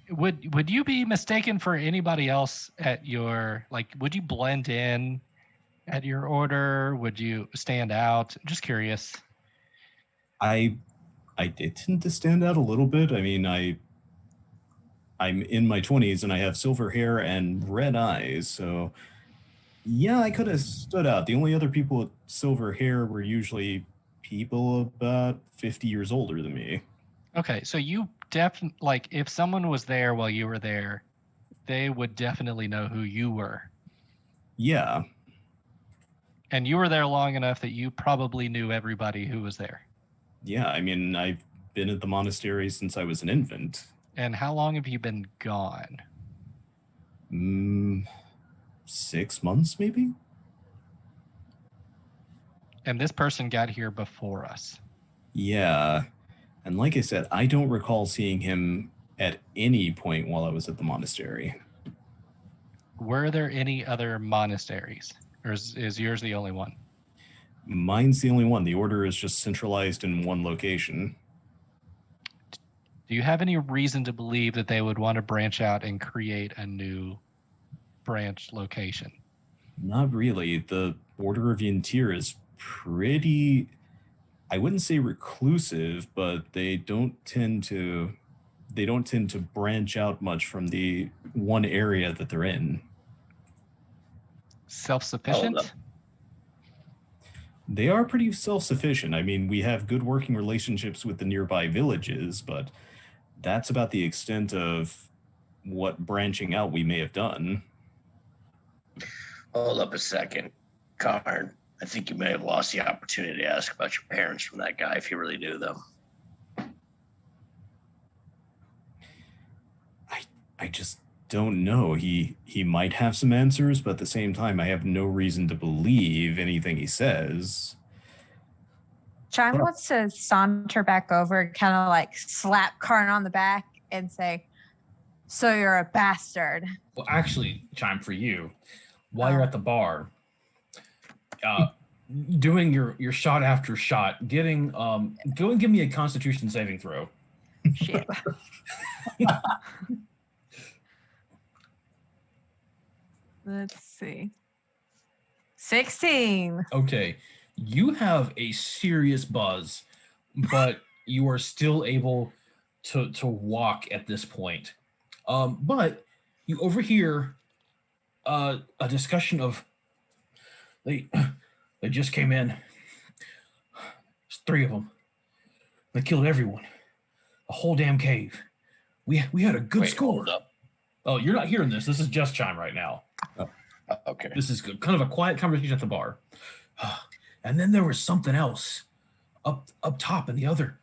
S3: would you be mistaken for anybody else at your would you blend in at your order? Would you stand out? Just curious.
S5: I did tend to stand out a little bit. I mean, I'm in my 20s and I have silver hair and red eyes, so yeah, I could have stood out. The only other people with silver hair were usually people about 50 years older than me.
S3: Okay, so you definitely, if someone was there while you were there, they would definitely know who you were.
S5: Yeah.
S3: And you were there long enough that you probably knew everybody who was there.
S5: Yeah, I mean, I've been at the monastery since I was an infant.
S3: And how long have you been gone?
S5: 6 months, maybe?
S3: And this person got here before us.
S5: Yeah. And like I said, I don't recall seeing him at any point while I was at the monastery.
S3: Were there any other monasteries? Or is yours the only one?
S5: Mine's the only one. The order is just centralized in one location.
S3: Do you have any reason to believe that they would want to branch out and create a new branch location?
S5: Not really. The Order of Yantir is pretty, I wouldn't say reclusive, but they don't tend to branch out much from the one area that they're in.
S3: Self-sufficient?
S5: They are pretty self-sufficient. I mean, we have good working relationships with the nearby villages, but that's about the extent of what branching out we may have done.
S7: Hold up a second. Karn, I think you may have lost the opportunity to ask about your parents from that guy if you really knew them.
S5: I just don't know. He might have some answers, but at the same time, I have no reason to believe anything he says.
S2: Chime wants to saunter back over, kind of slap Karn on the back and say, "So you're a bastard."
S1: Well, actually, Chime, for you, while you're at the bar, doing your shot after shot, go and give me a Constitution saving throw.
S2: Shit. Let's see. 16.
S1: Okay, you have a serious buzz, but you are still able to walk at this point. But you overhear a discussion of they just came in. There's 3 of them. They killed everyone. A whole damn cave. We had a good score.
S7: Hold up.
S1: Oh, you're not hearing this. This is just Chime right now.
S7: Okay.
S1: This is kind of a quiet conversation at the bar. And then there was something else up top in the other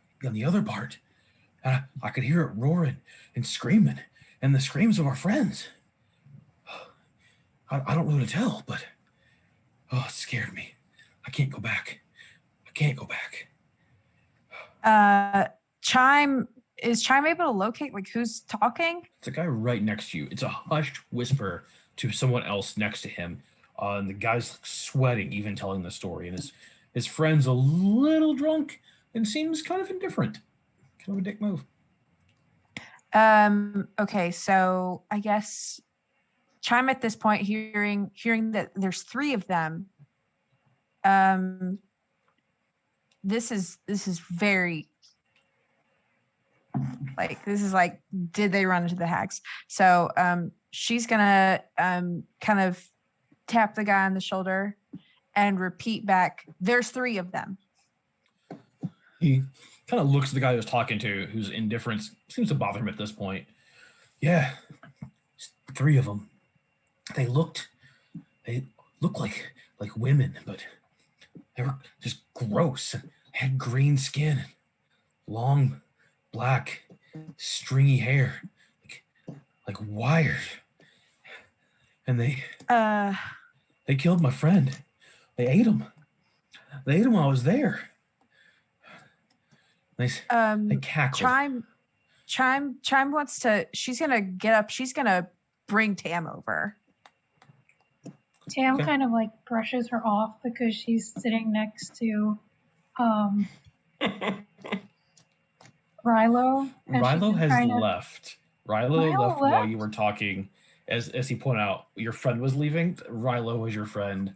S1: part. And I could hear it roaring and screaming, and the screams of our friends. I don't know to tell, but it scared me. I can't go back.
S2: Chime able to locate like who's talking?
S1: It's a guy right next to you. It's a hushed whisper to someone else next to him. And the guy's sweating, even telling the story. And his friend's a little drunk and seems kind of indifferent. Kind of a dick move.
S2: Okay, so I guess Chime at this point hearing that there's 3 of them. This is very like, did they run into the hags? So she's gonna kind of tap the guy on the shoulder and repeat back, there's 3 of them.
S1: He kind of looks at the guy he was talking to, whose indifference seems to bother him at this point. Yeah, 3 of them. They looked like women, but they were just gross and had green skin, long, black, stringy hair, like wires. And they killed my friend. They ate him. While I was there. They cackled.
S2: Chime wants to. She's gonna get up. She's gonna bring Tam over.
S6: Tam kind of like brushes her off because she's sitting next to Rilo.
S1: Rilo has left. Rilo left while
S6: left?
S1: you were talking. As he pointed out, your friend was leaving. Rilo was your friend.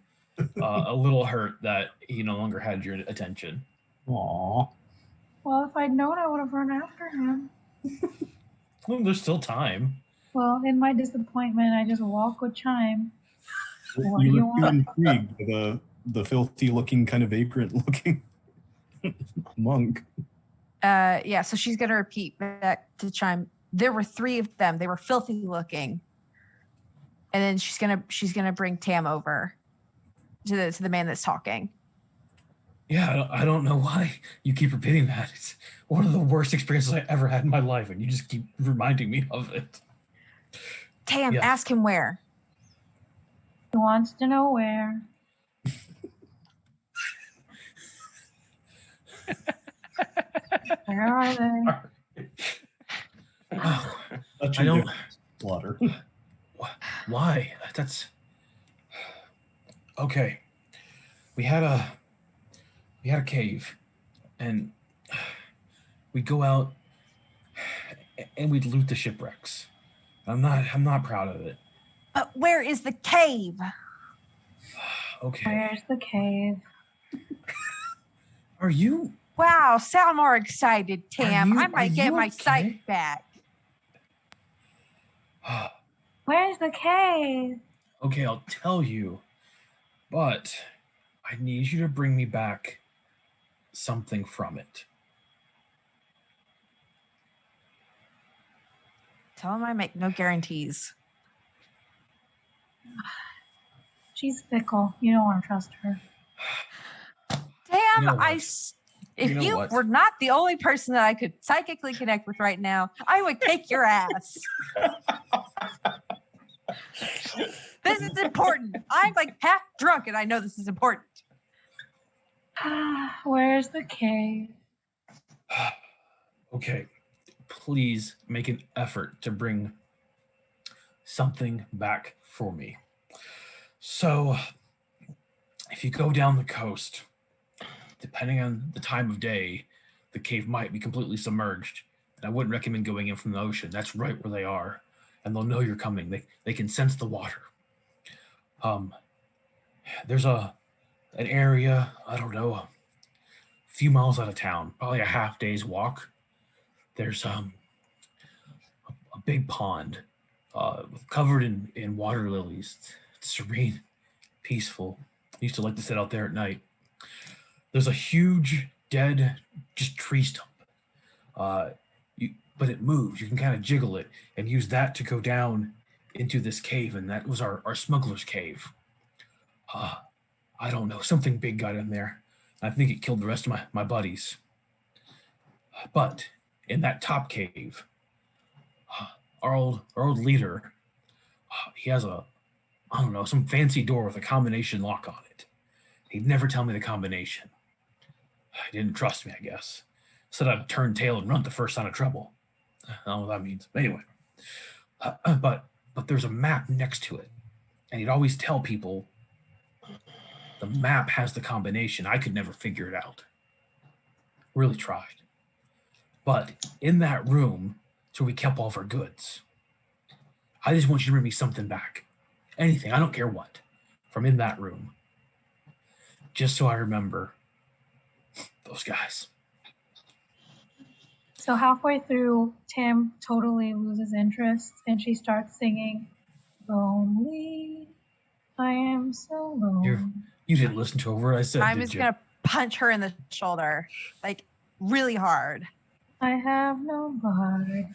S1: A little hurt that he no longer had your attention.
S5: Aww.
S6: Well, if I'd known, I would have run after him.
S1: Well, there's still time.
S6: Well, in my disappointment, I just walk with Chime. What do
S5: You
S6: you
S5: look too
S6: want?
S5: intrigued by the filthy-looking, kind of vagrant-looking monk.
S2: Yeah, so she's gonna repeat back to Chime. There were 3 of them. They were filthy looking. And then she's gonna bring Tam over to the man that's talking.
S1: Yeah, I don't know why you keep repeating that. It's one of the worst experiences I ever had in my life, and you just keep reminding me of it.
S2: Tam, ask him where.
S6: He wants to know where. Where are they?
S1: Oh,
S5: I
S1: don't.
S5: Slaughter.
S1: Why? That's okay. We had a cave, and we'd go out and we'd loot the shipwrecks. I'm not proud of it.
S2: But where is the cave?
S1: Okay.
S6: Where's the cave?
S1: Are you?
S2: Wow, sound more excited, Tam. I
S1: are
S2: might get
S1: you
S2: my
S1: okay?
S2: sight back.
S6: Where's the cave?
S1: Okay, I'll tell you, but I need you to bring me back something from it.
S2: Tell him I make no guarantees.
S6: She's fickle. You don't want to trust her.
S2: Damn,
S1: You know what?
S2: if
S1: You know
S2: you
S1: what?
S2: were not the only person that I could psychically connect with right now, I would kick your ass. This is important. I'm like half drunk and I know this is important.
S6: Where's the cave?
S1: Okay, please make an effort to bring something back for me. So, if you go down the coast, depending on the time of day, the cave might be completely submerged. And I wouldn't recommend going in from the ocean. That's right where they are. And they'll know you're coming. They can sense the water. There's an area, I don't know, a few miles out of town, probably a half day's walk. There's a big pond covered in water lilies. It's serene, peaceful. I used to like to sit out there at night. There's a huge dead just tree stump. But it moves. You can kind of jiggle it and use that to go down into this cave, and that was our smuggler's cave. I don't know. Something big got in there. I think it killed the rest of my buddies. But in that top cave, our old leader, he has some fancy door with a combination lock on it. He'd never tell me the combination. He didn't trust me, I guess. Said I'd turn tail and run the first sign of trouble. I don't know what that means. Anyway, but there's a map next to it, and he'd always tell people the map has the combination. I could never figure it out. Really tried. But in that room, so we kept all of our goods. I just want you to bring me something back. Anything, I don't care what, from in that room. Just so I remember those guys.
S6: So halfway through, Tam totally loses interest and she starts singing, "Lonely, I am so lonely."
S1: You didn't listen to a word I said,
S2: I'm
S1: did
S2: just
S1: you?
S2: going to punch her in the shoulder, like really hard.
S6: I have nobody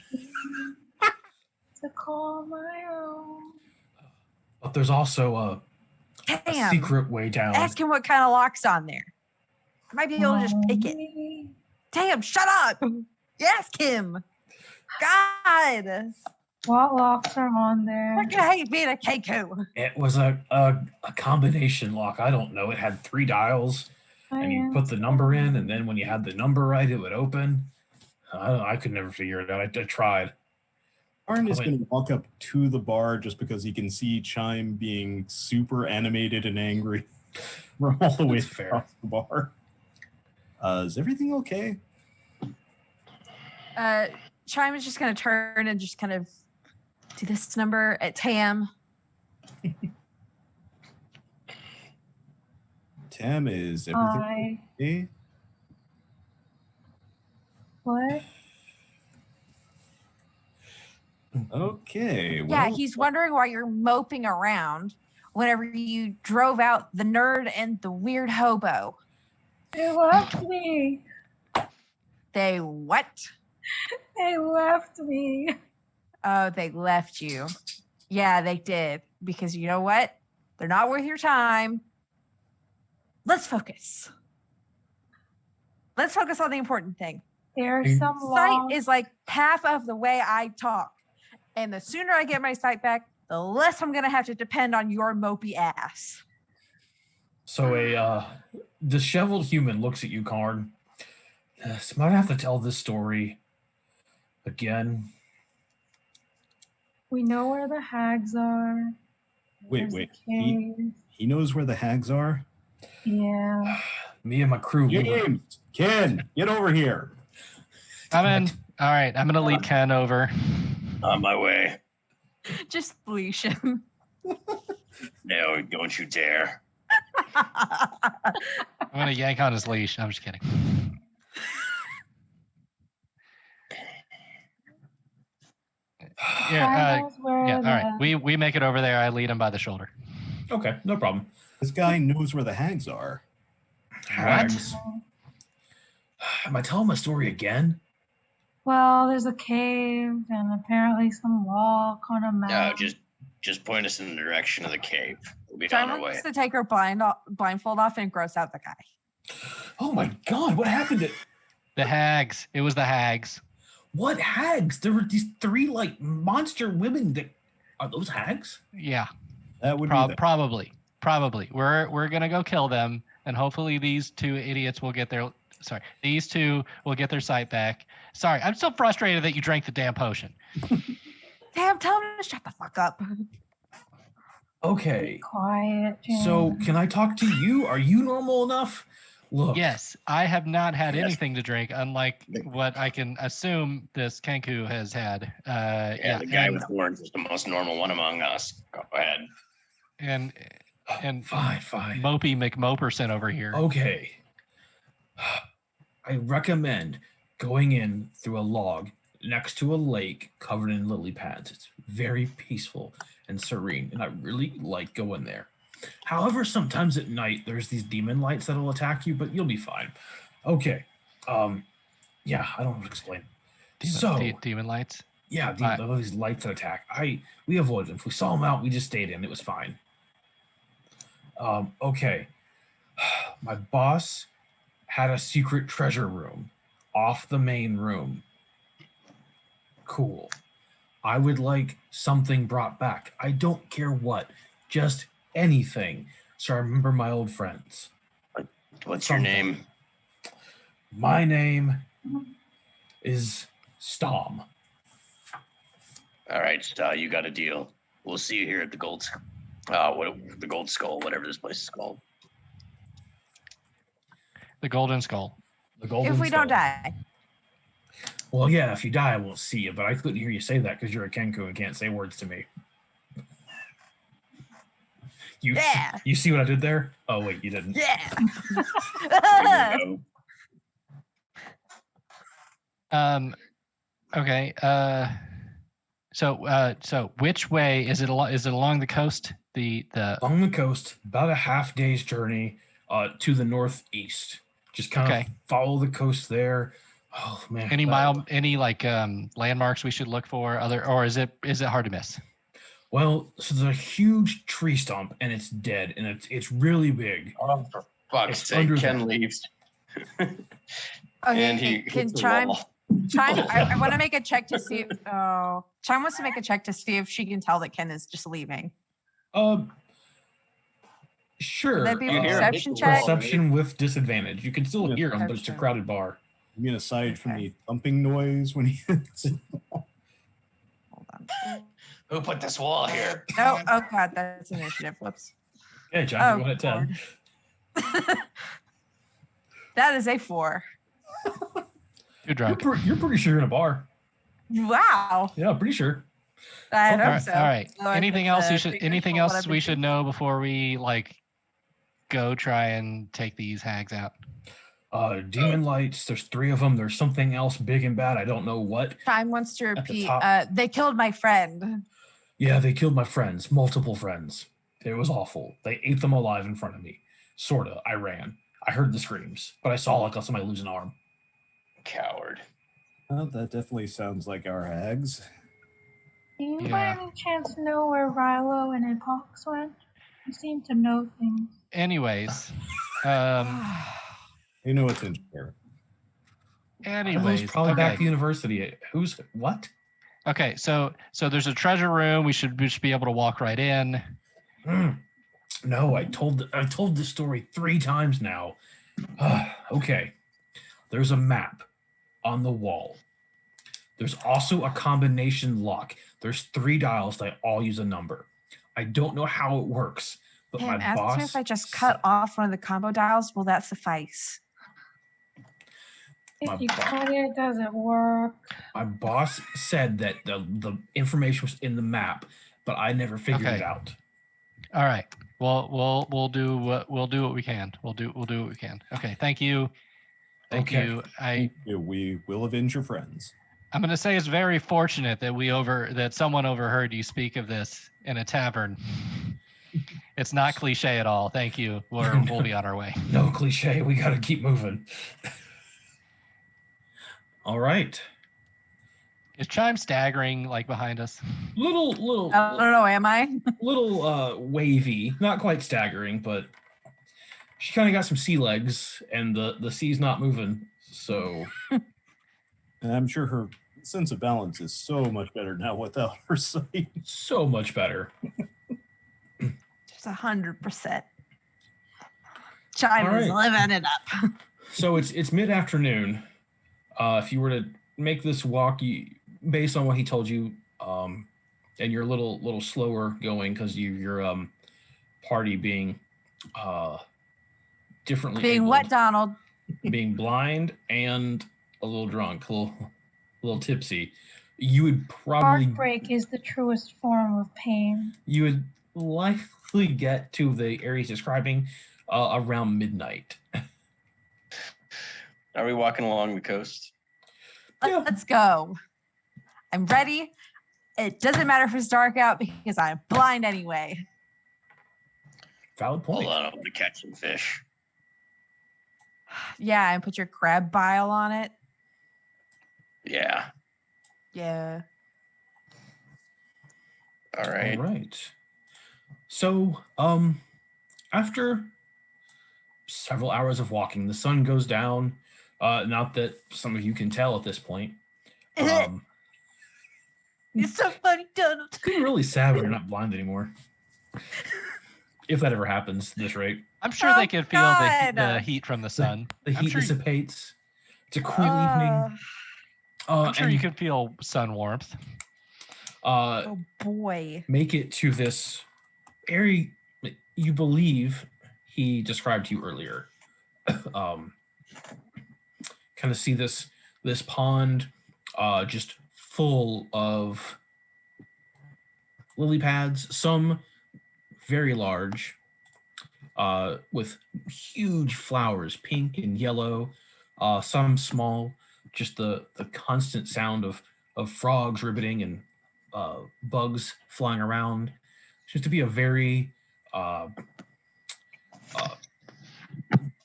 S6: to call my own.
S1: But there's also a
S2: Damn.
S1: secret way down.
S2: Ask him what kind of lock's on there. I might be able to just pick it.
S6: Lonely.
S2: Damn, shut up. Ask him. God.
S6: What locks are on there?
S2: Look at hate being a Keiko.
S1: It was a combination lock. I don't know. It had 3 dials, and you put the number in, and then when you had the number right, it would open. I could never figure it out. I tried.
S5: Arn is going to walk up to the bar just because he can see Chime being super animated and angry from all the way across the bar. Is everything okay?
S2: Chime is just going to turn and just kind of do this number at Tam.
S5: Tam, is everything okay?
S6: What?
S5: Okay.
S2: Yeah,
S5: Well,
S2: he's wondering why you're moping around whenever you drove out the nerd and the weird hobo.
S6: They left me.
S2: They what?
S6: They left me.
S2: Oh, they left you. Yeah, they did. Because you know what? They're not worth your time. Let's focus. Let's focus on the important thing.
S6: There's some
S2: Sight
S6: long...
S2: is like half of the way I talk. And the sooner I get my sight back, the less I'm going to have to depend on your mopey ass.
S1: So a disheveled human looks at you, Karn. So might I have to tell this story again?
S6: We know where the hags are.
S5: Wait.
S6: There's a cave.
S5: He knows where the hags are?
S6: Yeah.
S1: Me and my crew. we were-
S5: James, Ken, get over here.
S3: I'm in. All right, I'm gonna lead Ken over.
S7: On my way.
S2: Just leash him.
S7: No, don't you dare.
S3: I'm gonna yank on his leash. I'm just kidding.
S6: I
S3: Yeah,
S6: knows where
S3: yeah. All
S6: the...
S3: right, we make it over there. I lead him by the shoulder.
S1: Okay, no problem.
S5: This guy knows where the hags are.
S1: Hags. Am I telling my story again?
S6: Well, there's a cave and apparently some lock on a map.
S7: No, just point us in the direction of the cave. We'll be
S2: Chime
S7: on our way.
S2: wants to take her blindfold off and gross out the guy.
S1: Oh my God! What happened to
S3: The hags. It was the hags.
S1: what hags? There were these 3 like monster women. That are those hags?
S3: Yeah,
S5: That would be
S3: probably. We're gonna go kill them, and hopefully these 2 idiots will get their. Sorry, these 2 will get their sight back. Sorry, I'm so frustrated that you drank the damn potion.
S2: Damn, tell him to shut the fuck up.
S1: Okay.
S6: Quiet, James.
S1: So can I talk to you? Are you normal enough? Look.
S3: Yes, I have not had
S7: Yes.
S3: anything to drink, unlike what I can assume this Kenku has had.
S7: The guy with horns is the most normal one among us. Go ahead.
S3: And
S1: Fine.
S3: Mopey McMoperson over here.
S1: Okay. I recommend going in through a log next to a lake covered in lily pads. It's very peaceful and serene, and I really like going there. However, sometimes at night there's these demon lights that'll attack you, but you'll be fine. Okay. Yeah, I don't know what to explain.
S3: Demon lights?
S1: Yeah, these lights that attack. We avoided them. If we saw them out, we just stayed in. It was fine. Okay. My boss had a secret treasure room off the main room. Cool. I would like something brought back. I don't care what. Just anything. So I remember my old friends.
S7: What's your name?
S1: My name is Stom.
S7: All right, you got a deal. We'll see you here at the Gold Skull, whatever this place is called.
S3: The Golden Skull.
S2: If we don't die.
S1: Well, yeah, if you die, I won't see you, but I couldn't hear you say that because you're a Kenku and can't say words to me. You see what I did there? Oh, wait, you didn't.
S2: Yeah.
S3: Okay. So which way is it? Is it along the coast?
S1: Along the coast, about a half day's journey to the northeast. Just kind of follow the coast there. Oh man.
S3: Any landmarks we should look for? Or is it hard to miss?
S1: Well, so there's a huge tree stump and it's dead and it's really big.
S7: Oh, for fuck's sake, Ken leaves.
S2: Okay,
S7: And he
S2: can
S7: hits the
S2: Chime?
S7: wall.
S2: Chime, I want to make a check to see. Chime wants to make a check to see if she can tell that Ken is just leaving.
S1: Sure.
S2: Would that be a perception check?
S1: Perception with disadvantage. You can still hear him, but it's a crowded bar.
S5: You mean aside from the thumping noise when he hits it?
S2: Hold on.
S7: Who put this wall here?
S2: Oh God, that's initiative. Whoops.
S1: Yeah, John, you went at 10.
S2: That is a 4.
S3: Too drunk.
S1: You're pretty sure you're in a bar.
S2: Wow.
S1: Yeah, pretty sure.
S2: I hope so.
S3: All right.
S2: So
S3: Anything else we should know before we go try and take these hags out?
S1: Demon lights, there's 3 of them. There's something else big and bad. I don't know what.
S2: Time wants to repeat.
S1: top.
S2: They killed my friend.
S1: Yeah, they killed my friends, multiple friends. It was awful. They ate them alive in front of me. Sorta. I ran. I heard the screams, but I saw somebody lose an arm.
S7: Coward.
S5: Well, that definitely sounds like our hags.
S6: Do you by any chance know where Rilo and Epox went? You seem to know things.
S3: Anyways.
S5: You know what's in here.
S3: Anyways.
S1: Probably back to university. Who's what?
S3: Okay, so there's a treasure room. We should be able to walk right in.
S1: No, I told this story 3 times now. Okay. There's a map on the wall. There's also a combination lock. There's 3 dials that all use a number. I don't know how it works, but
S2: Pam,
S1: my
S2: ask
S1: boss.
S2: me if I just cut off one of the combo dials, will that suffice?
S6: If you cut it, does it work?
S1: My boss said that the information was in the map, but I never figured it out.
S3: All right. Well, we'll do what we can. We'll do what we can. Okay. Thank you. Thank you.
S5: We will avenge your friends.
S3: I'm going to say it's very fortunate that someone overheard you speak of this in a tavern. It's not cliche at all. Thank you. We'll be on our way.
S1: No cliche. We got to keep moving. All right.
S3: Is Chime staggering behind us?
S1: Little.
S2: I don't know. Am I?
S1: Little wavy. Not quite staggering, but she kind of got some sea legs, and the sea's not moving. So.
S5: And I'm sure her sense of balance is so much better now without her sight.
S1: So much better.
S2: Just 100%. Chime
S1: All
S2: is
S1: right.
S2: living it up.
S1: So it's mid-afternoon. If you were to make this walk, based on what he told you, and you're a little slower going because your party being differently
S2: Being
S1: abled,
S2: what, Donald?
S1: being blind and a little drunk, a little tipsy, you would probably
S6: Heartbreak is the truest form of pain.
S1: you would likely get to the area he's describing around midnight.
S4: Are we walking along the coast?
S1: Yeah.
S2: Let's go. I'm ready. It doesn't matter if it's dark out because I'm blind anyway.
S1: Valid point.
S4: Hold on, I'll be catching fish.
S2: Yeah, and put your crab bile on it.
S4: Yeah.
S2: Yeah.
S4: All right.
S1: All right. So, after several hours of walking, the sun goes down. Not that some of you can tell at this point.
S2: It's so funny, Donald.
S1: It's getting really sad when you're not blind anymore. If that ever happens, at this rate.
S3: I'm sure they can feel the heat from the sun.
S1: The
S3: I'm
S1: heat
S3: sure
S1: dissipates. It's a cool evening.
S3: I'm sure
S1: and,
S3: you can feel sun warmth.
S2: Oh boy.
S1: Make it to this area you believe he described to you earlier. Kind of see this pond just full of lily pads, some very large, with huge flowers, pink and yellow, some small, just the constant sound of frogs ribbiting and bugs flying around. Seems to be a very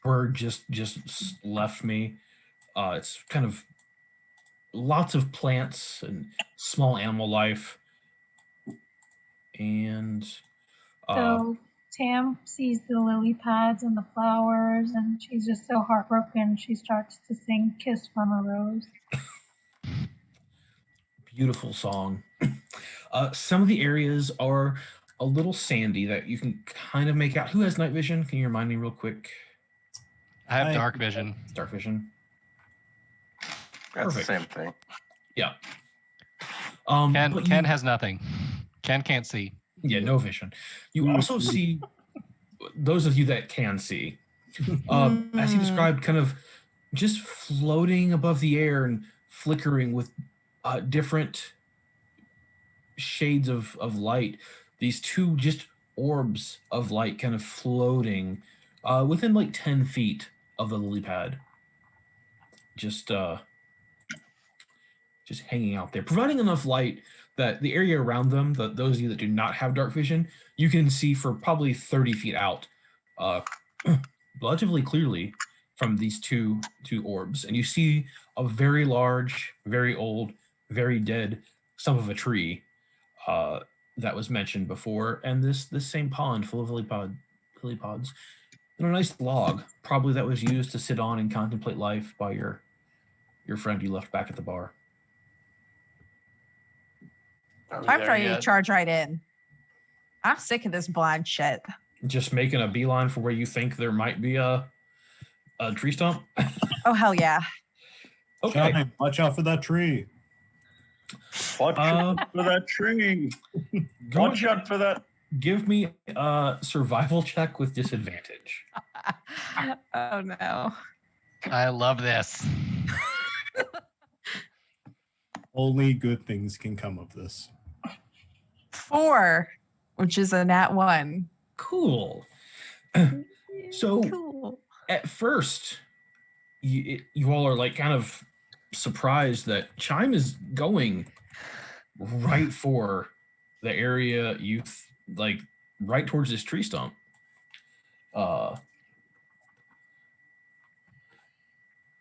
S1: bird just left me. It's kind of lots of plants and small animal life. And
S6: So Tam sees the lily pads and the flowers, and she's just so heartbroken. She starts to sing "Kiss from a Rose."
S1: beautiful song. Some of the areas are a little sandy that you can kind of make out. Who has night vision? Can you remind me real quick?
S3: I have dark vision.
S1: Dark vision.
S4: That's
S1: Perfect.
S4: the same thing.
S1: Yeah.
S3: Ken has nothing. Ken can't see.
S1: Yeah, no vision. You also see, those of you that can see, as he described, kind of just floating above the air and flickering with different shades of light. These two just orbs of light kind of floating within like 10 feet of the lily pad. Just hanging out there, providing enough light that the area around them, those of you that do not have dark vision, you can see for probably 30 feet out relatively clearly from these two orbs. And you see a very large, very old, very dead stump of a tree that was mentioned before, and this same pond full of lily pods, and a nice log, probably that was used to sit on and contemplate life by your friend you left back at the bar.
S2: I'm ready to charge right in. I'm sick of this blind shit.
S1: Just making a beeline for where you think there might be a tree stump.
S2: Oh hell yeah!
S1: Okay,
S5: watch out for that tree.
S4: Watch out for that tree. Watch out for that.
S1: Give me a survival check with disadvantage.
S2: Oh no!
S3: I love this.
S5: Only good things can come of this.
S2: 4, which is a nat 1.
S1: Cool. So
S2: Cool.
S1: at first, you all are like kind of surprised that Chime is going right for the area like right towards this tree stump.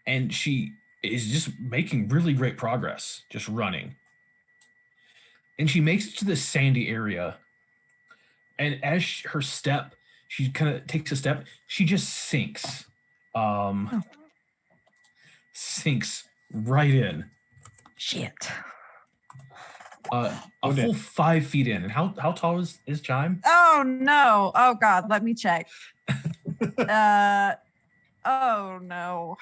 S1: And she is just making really great progress, just running. And she makes it to this sandy area. And as she kind of takes a step, she just sinks. Sinks right in.
S2: Shit.
S1: A full 5 feet in. And how tall is Chime?
S2: Oh no! Oh god, let me check. Oh no.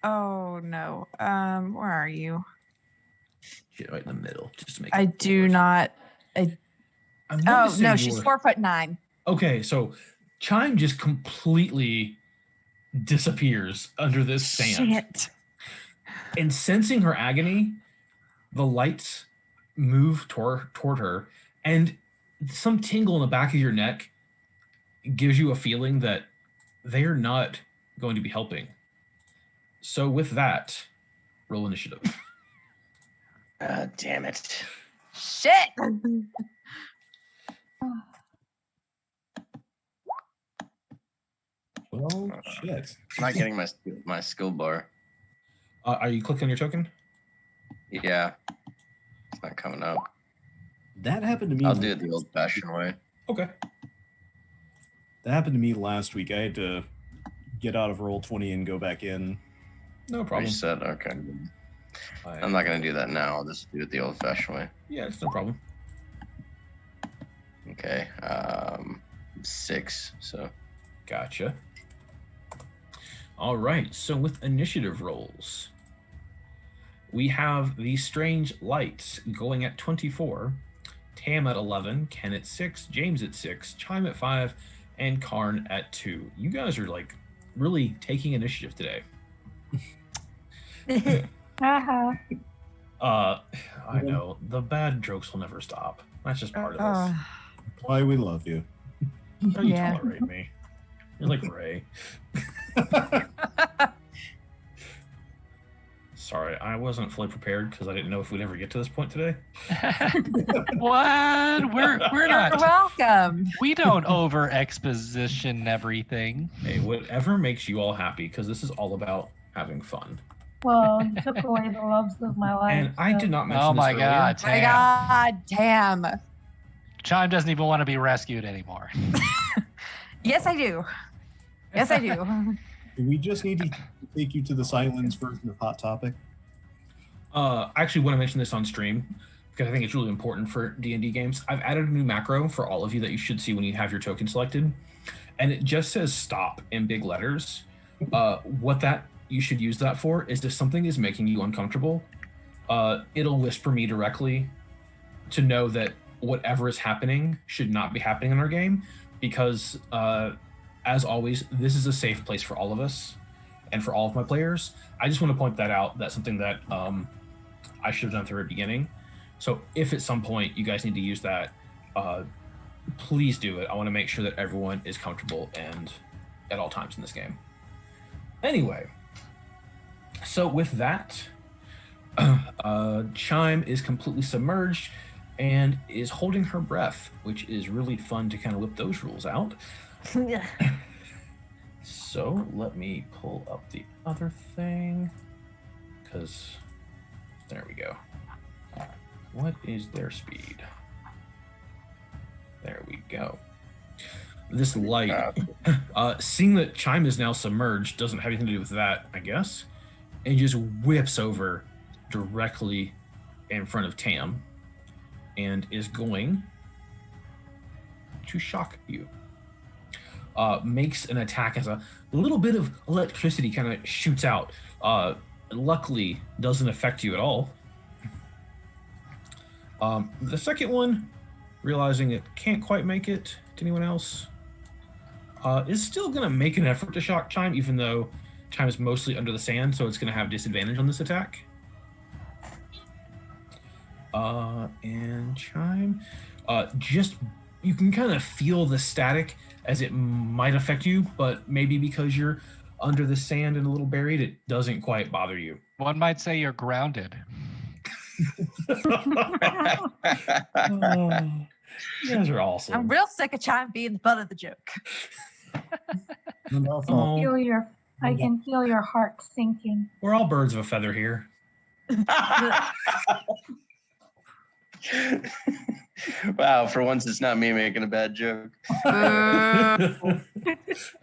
S2: Oh no. Where are you?
S1: Shit, right in the middle, just to make.
S2: I do not.
S1: I'm gonna
S2: Oh
S1: say
S2: no,
S1: you
S2: she's
S1: were-
S2: 4'9".
S1: Okay, so Chime just completely disappears under this sand.
S2: Shit.
S1: And sensing her agony, the lights move toward her, and some tingle in the back of your neck gives you a feeling that they're not going to be helping. So with that, roll initiative.
S7: Damn it.
S2: Shit.
S5: Well, shit.
S4: I'm not getting my skill bar.
S1: Are you clicking on your token?
S4: Yeah. It's not coming up.
S5: That happened to me.
S4: I'll do it the old-fashioned way.
S1: Okay.
S5: That happened to me last week. I had to get out of Roll20 and go back in.
S1: No problem.
S4: Reset. Okay. I'm not going to do that now. I'll just do it the old-fashioned way.
S1: Yeah, it's no problem.
S4: Okay. 6. So.
S1: Gotcha. All right. So with initiative rolls, we have the strange lights going at 24, Tam at 11, Ken at 6, James at 6, Chime at 5, and Karn at 2. You guys are like really taking initiative today.
S6: Uh-huh.
S1: I know the bad jokes will never stop. That's just part of this.
S5: Why we love you.
S1: How you
S2: Yeah.
S1: tolerate me? You're like Ray. Sorry, I wasn't fully prepared because I didn't know if we'd ever get to this point today.
S3: What? We're
S2: You're
S3: not.
S2: welcome.
S3: We don't over exposition everything.
S1: Hey, whatever makes you all happy, because this is all about having fun.
S6: Well, you took away the loves of my life.
S1: And I
S6: so-
S1: did not mention
S3: Oh
S1: this
S3: my
S1: earlier.
S3: God,
S2: My
S3: Tam.
S2: God, damn.
S3: Chime doesn't even want to be rescued anymore.
S2: Yes, I do. Yes, I do.
S5: Do we just need to take you to the Silence version of Hot Topic?
S1: I actually want to mention this on stream because I think it's really important for D&D games. I've added a new macro for all of you that you should see when you have your token selected, and it just says stop in big letters. What that you should use that for is if something is making you uncomfortable, it'll whisper me directly to know that whatever is happening should not be happening in our game, because as always, this is a safe place for all of us and for all of my players. I just want to point that out. That's something that I should have done at the very beginning. So if at some point you guys need to use that, please do it. I want to make sure that everyone is comfortable and at all times in this game. Anyway, so with that, Chime is completely submerged and is holding her breath, which is really fun to kind of whip those rules out. So let me pull up the other thing, because there we go. What is their speed? There we go. This light, seeing that Chime is now submerged, doesn't have anything to do with that, I guess, and just whips over directly in front of Tam and is going to shock you. Makes an attack as a little bit of electricity kind of shoots out. Luckily, doesn't affect you at all. The second one, realizing it can't quite make it to anyone else, is still going to make an effort to shock Chime, even though Chime is mostly under the sand, so it's going to have disadvantage on this attack. And Chime, just, you can kind of feel the static as it might affect you, but maybe because you're under the sand and a little buried, it doesn't quite bother you.
S3: One might say you're grounded.
S1: You guys are awesome.
S2: I'm real sick of Chime being the butt of the joke.
S5: And also,
S6: I can feel your heart sinking.
S1: We're all birds of a feather here.
S4: Wow, for once it's not me making a bad joke.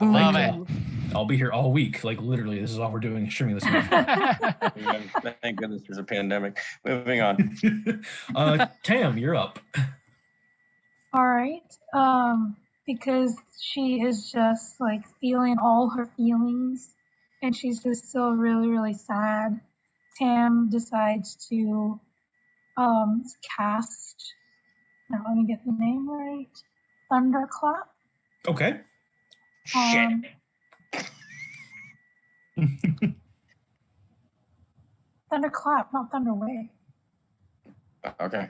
S3: Love it.
S1: I'll be here all week. Like literally, this is all we're doing, is streaming this movie.
S4: Thank goodness there's a pandemic. Moving on.
S1: Tam, you're up.
S6: All right. Because she is just like feeling all her feelings and she's just so really, really sad. Tam decides to cast, now let me get the name right, Thunderclap.
S1: Okay.
S7: Shit.
S6: Thunderclap, not thunderwave.
S7: Okay.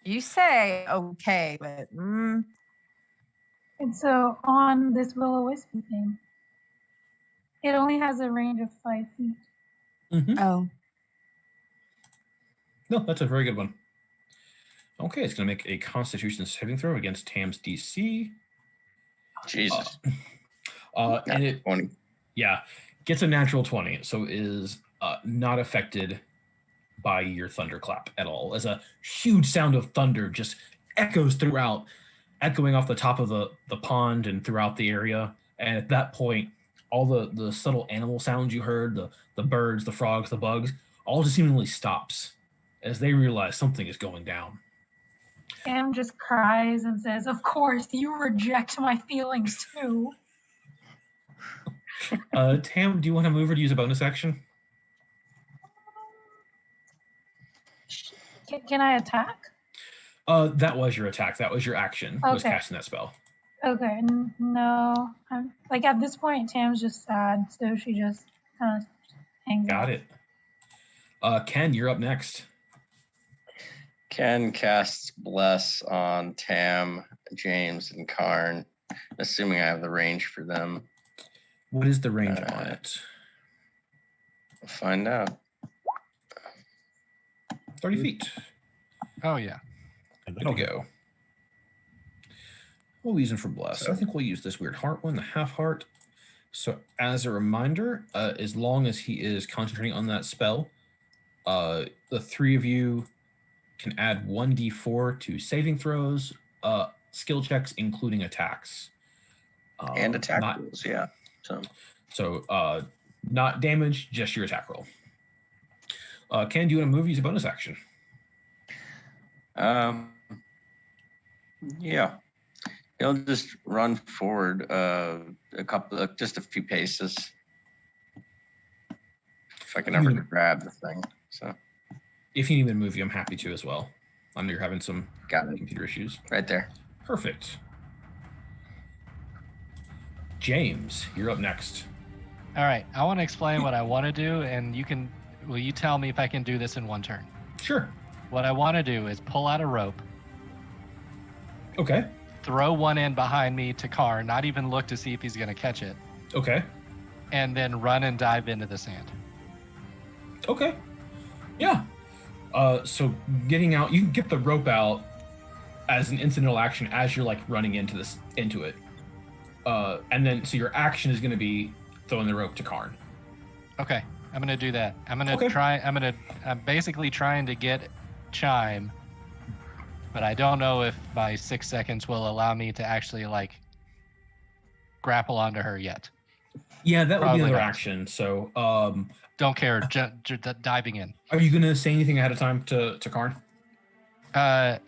S2: You say okay, but
S6: And so on this will-o-wispy thing, it only has a range of 5 feet.
S2: oh,
S1: No, that's a very good one. Okay, it's going to make a Constitution saving throw against Tam's DC.
S7: Jesus.
S1: And it
S7: 20.
S1: gets a natural 20, so is not affected by your thunderclap at all, as a huge sound of thunder just echoes throughout, echoing off the top of the pond and throughout the area. And at that point, all the subtle animal sounds you heard, the birds, the frogs, the bugs, all just seemingly stops as they realize something is going down.
S6: Tam just cries and says, "Of course, you reject my feelings too."
S1: Tam, do you want to move or to use a bonus action?
S6: Can I attack?
S1: That was your attack. That was your action, was
S6: Okay.
S1: casting that spell.
S6: Okay, no. I'm like at this point, Tam's just sad, so she just kind of hangs out.
S1: Got it. Ken, you're up next.
S4: Ken casts Bless on Tam, James, and Karn, assuming I have the range for them.
S1: What is the range on it?
S4: We'll find out.
S1: 30 feet.
S3: Oh yeah.
S1: Good to go. We'll use them for Bless. I think we'll use this weird heart one, the half heart. So as a reminder, as long as he is concentrating on that spell, the three of you can add 1d4 to saving throws, skill checks, including attacks.
S4: And attack rolls, yeah.
S1: So not damage, just your attack roll. Ken, do you want to move, use a bonus action?
S4: Yeah. He'll just run forward just a few paces. If I can ever grab the thing. So
S1: if you need me to move you, I'm happy to as well. I know you're having some computer issues.
S4: Right there.
S1: Perfect. James, you're up next.
S3: All right. I want to explain what I want to do, and will you tell me if I can do this in one turn?
S1: Sure.
S3: What I want to do is pull out a rope.
S1: Okay.
S3: Throw one in behind me to Karn, not even look to see if he's going to catch it.
S1: Okay.
S3: And then run and dive into the sand.
S1: Okay. Yeah. So getting out, you can get the rope out as an incidental action as you're like running into it. And then so your action is going to be throwing the rope to Karn.
S3: Okay. I'm going to do that. I'm basically trying to get Chime, but I don't know if my 6 seconds will allow me to actually like grapple onto her yet.
S1: Yeah, that
S3: Probably
S1: would be another
S3: not.
S1: action. So
S3: don't care, diving in.
S1: Are you going to say anything ahead of time to Karn?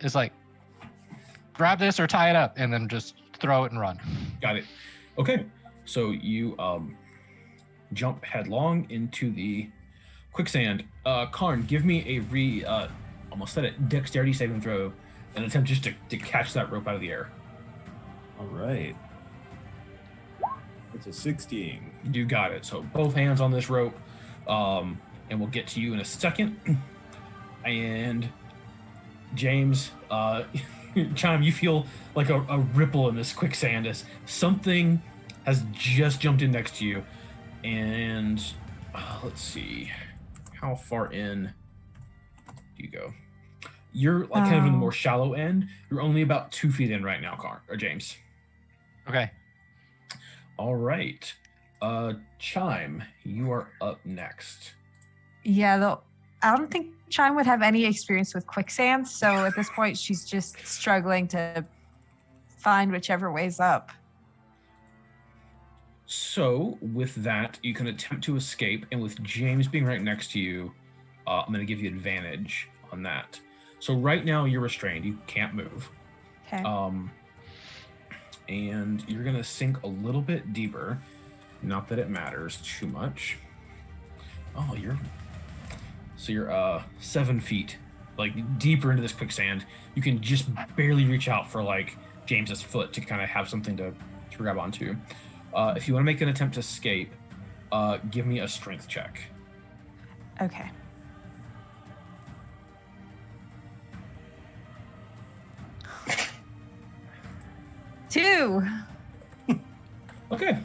S3: It's like, grab this or tie it up, and then just throw it and run.
S1: Got it. Okay. So you jump headlong into the quicksand. Karn, give me a almost said it, dexterity saving throw, an attempt just to catch that rope out of the air.
S5: All right. It's a 16.
S1: You got it. So both hands on this rope, and we'll get to you in a second. And James, Chime, you feel like a ripple in this quicksand as something has just jumped in next to you. And let's see, how far in do you go? You're like kind of in the more shallow end. You're only about 2 feet in right now, Karn or James.
S3: Okay.
S1: All right. Chime, you are up next.
S2: Yeah, though I don't think Chime would have any experience with quicksand, so at this point she's just struggling to find whichever way's up.
S1: So with that, you can attempt to escape, and with James being right next to you, I'm going to give you advantage on that. So right now you're restrained; you can't move.
S2: Okay.
S1: And you're going to sink a little bit deeper. Not that it matters too much. Oh, you're 7 feet, like deeper into this quicksand. You can just barely reach out for like James's foot to kind of have something to to grab onto. If you want to make an attempt to escape, give me a strength check.
S2: Okay. Two.
S1: Okay.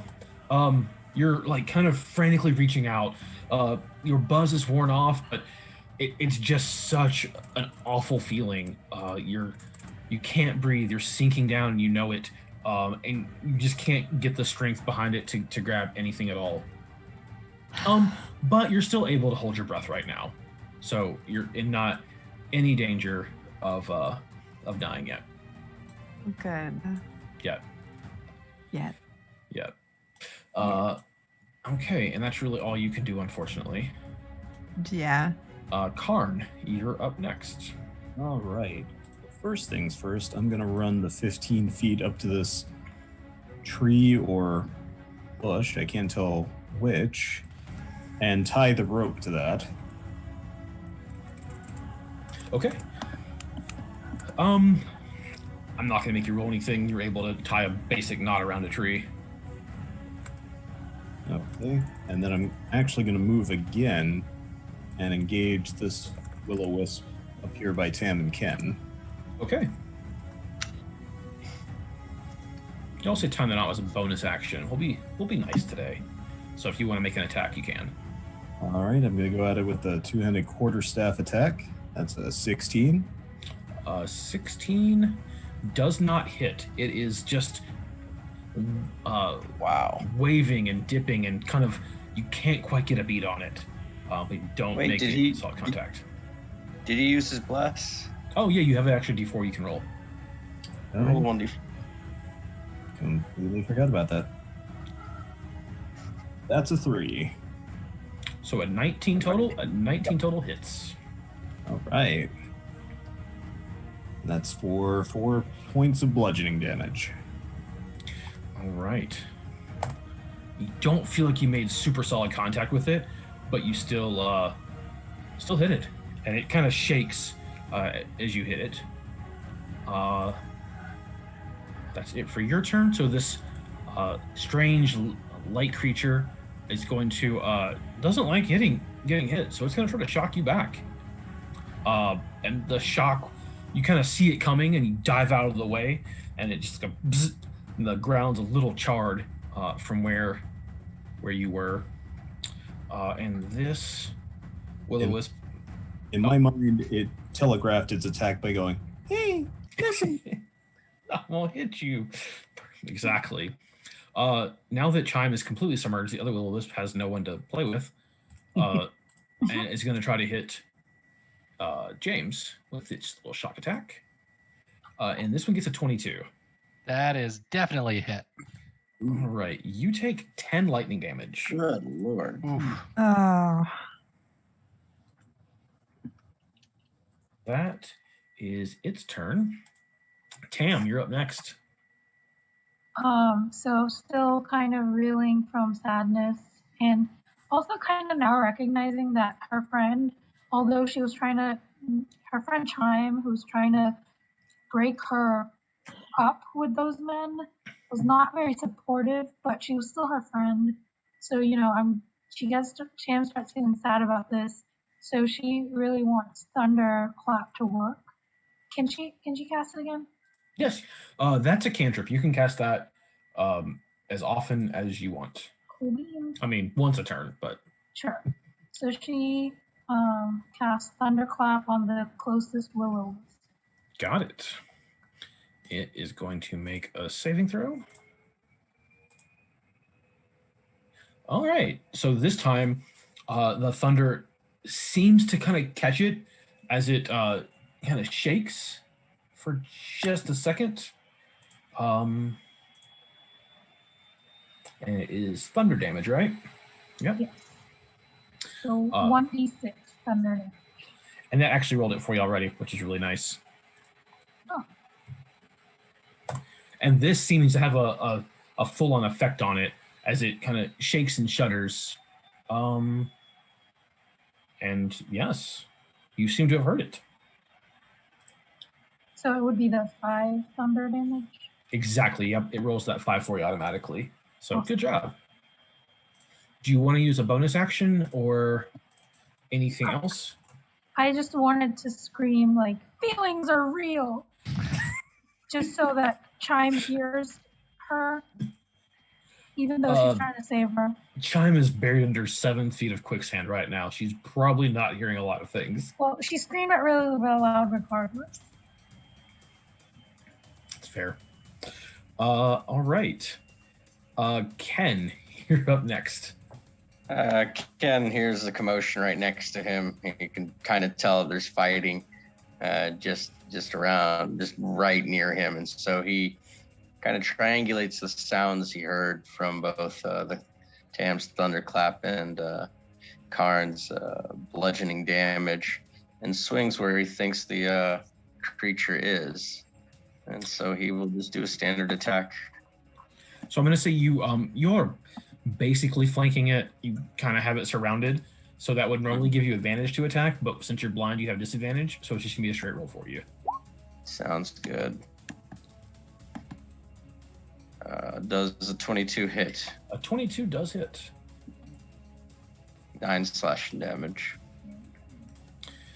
S1: You're like kind of frantically reaching out. Your buzz is worn off, but it's just such an awful feeling. You can't breathe. You're sinking down, and you know it. And you just can't get the strength behind it to grab anything at all. But you're still able to hold your breath right now, so you're in not any danger of dying yet.
S2: Good.
S1: Yet.
S2: Yet.
S1: Yet. Okay, and that's really all you can do, unfortunately.
S2: Yeah.
S1: Karn, you're up next.
S5: All right. First things first, I'm going to run the 15 feet up to this tree or bush, I can't tell which, and tie the rope to that.
S1: Okay. I'm not going to make you roll anything. You're able to tie a basic knot around a tree.
S5: Okay. And then I'm actually going to move again and engage this will-o-wisp up here by Tam and Ken.
S1: Okay. You also time that out as a bonus action. We'll be nice today. So if you want to make an attack, you can.
S5: All right, I'm going to go at it with the two-handed quarterstaff attack. That's a 16.
S1: 16 does not hit. It is just
S4: Wow.
S1: waving and dipping and kind of, you can't quite get a beat on it. But you don't
S4: Wait,
S1: make
S4: did
S1: any
S4: he-
S1: solid contact.
S4: Did he use his bless?
S1: Oh yeah, you have an extra D4 you can roll.
S4: Roll
S5: Oh,
S4: 1d.
S5: completely forgot about that. That's a 3.
S1: So a 19 total. A 19 total hits.
S5: All right. That's for 4 points of bludgeoning damage.
S1: All right. You don't feel like you made super solid contact with it, but you still hit it, and it kind of shakes as you hit it. That's it for your turn. So this strange light creature is going to doesn't like getting hit, so it's going to try to shock you back. And the shock, you kind of see it coming, and you dive out of the way, and it just goes bzz, and the ground's a little charred from where you were. And this will-o-wisp.
S5: In my mind, it telegraphed its attack by going, "Hey, listen."
S1: I won't hit you. Exactly. Now that Chime is completely submerged, the other will-o-wisp has no one to play with, and it's going to try to hit James with its little shock attack. And this one gets a 22.
S3: That is definitely a hit.
S1: All right. You take 10 lightning damage.
S4: Good lord.
S3: Oof.
S2: Oh.
S1: That is its turn. Tam, you're up next.
S6: So still kind of reeling from sadness and also kind of now recognizing that her friend, although she was her friend Chime, who's trying to break her up with those men, was not very supportive, but she was still her friend. So, Cham starts feeling sad about this. So she really wants Thunderclap to work. Can she cast it again?
S1: Yes. That's a cantrip. You can cast that as often as you want.
S6: Cool beans.
S1: I mean, once a turn, but
S6: Sure. So she casts Thunderclap on the closest willow.
S1: got it. It is going to make a saving throw. All right. So this time, the thunder seems to kind of catch it as it kind of shakes for just a second. And it is thunder damage, right? Yep.
S6: Yes. So 1d6 thunder damage.
S1: And that actually rolled it for you already, which is really nice.
S6: Oh.
S1: And this seems to have a full-on effect on it as it kind of shakes and shudders. And yes, you seem to have heard it.
S6: So it would be the 5 thunder damage.
S1: Exactly. Yep. It rolls that 5 for you automatically. So
S6: Oh.
S1: good job. Do you want to use a bonus action or anything else?
S6: I just wanted to scream like, feelings are real. Just so that Chime hears her, even though she's trying to save her.
S1: Chime is buried under 7 feet of quicksand right now. She's probably not hearing a lot of things.
S6: Well, she screamed it really, really loud regardless.
S1: It's fair. All right. Ken, you're up next.
S4: Ken hears the commotion right next to him. You can kind of tell there's fighting just around, just right near him. And so he kind of triangulates the sounds he heard from both the Tam's thunderclap and Karn's bludgeoning damage and swings where he thinks the creature is. And so he will just do a standard attack.
S1: So I'm going to say you're basically flanking it. You kind of have it surrounded. So that would normally give you advantage to attack, but since you're blind, you have disadvantage. So it's just going to be a straight roll for you.
S4: Sounds good. Does a 22 hit?
S1: A 22 does hit.
S4: 9 slashing damage.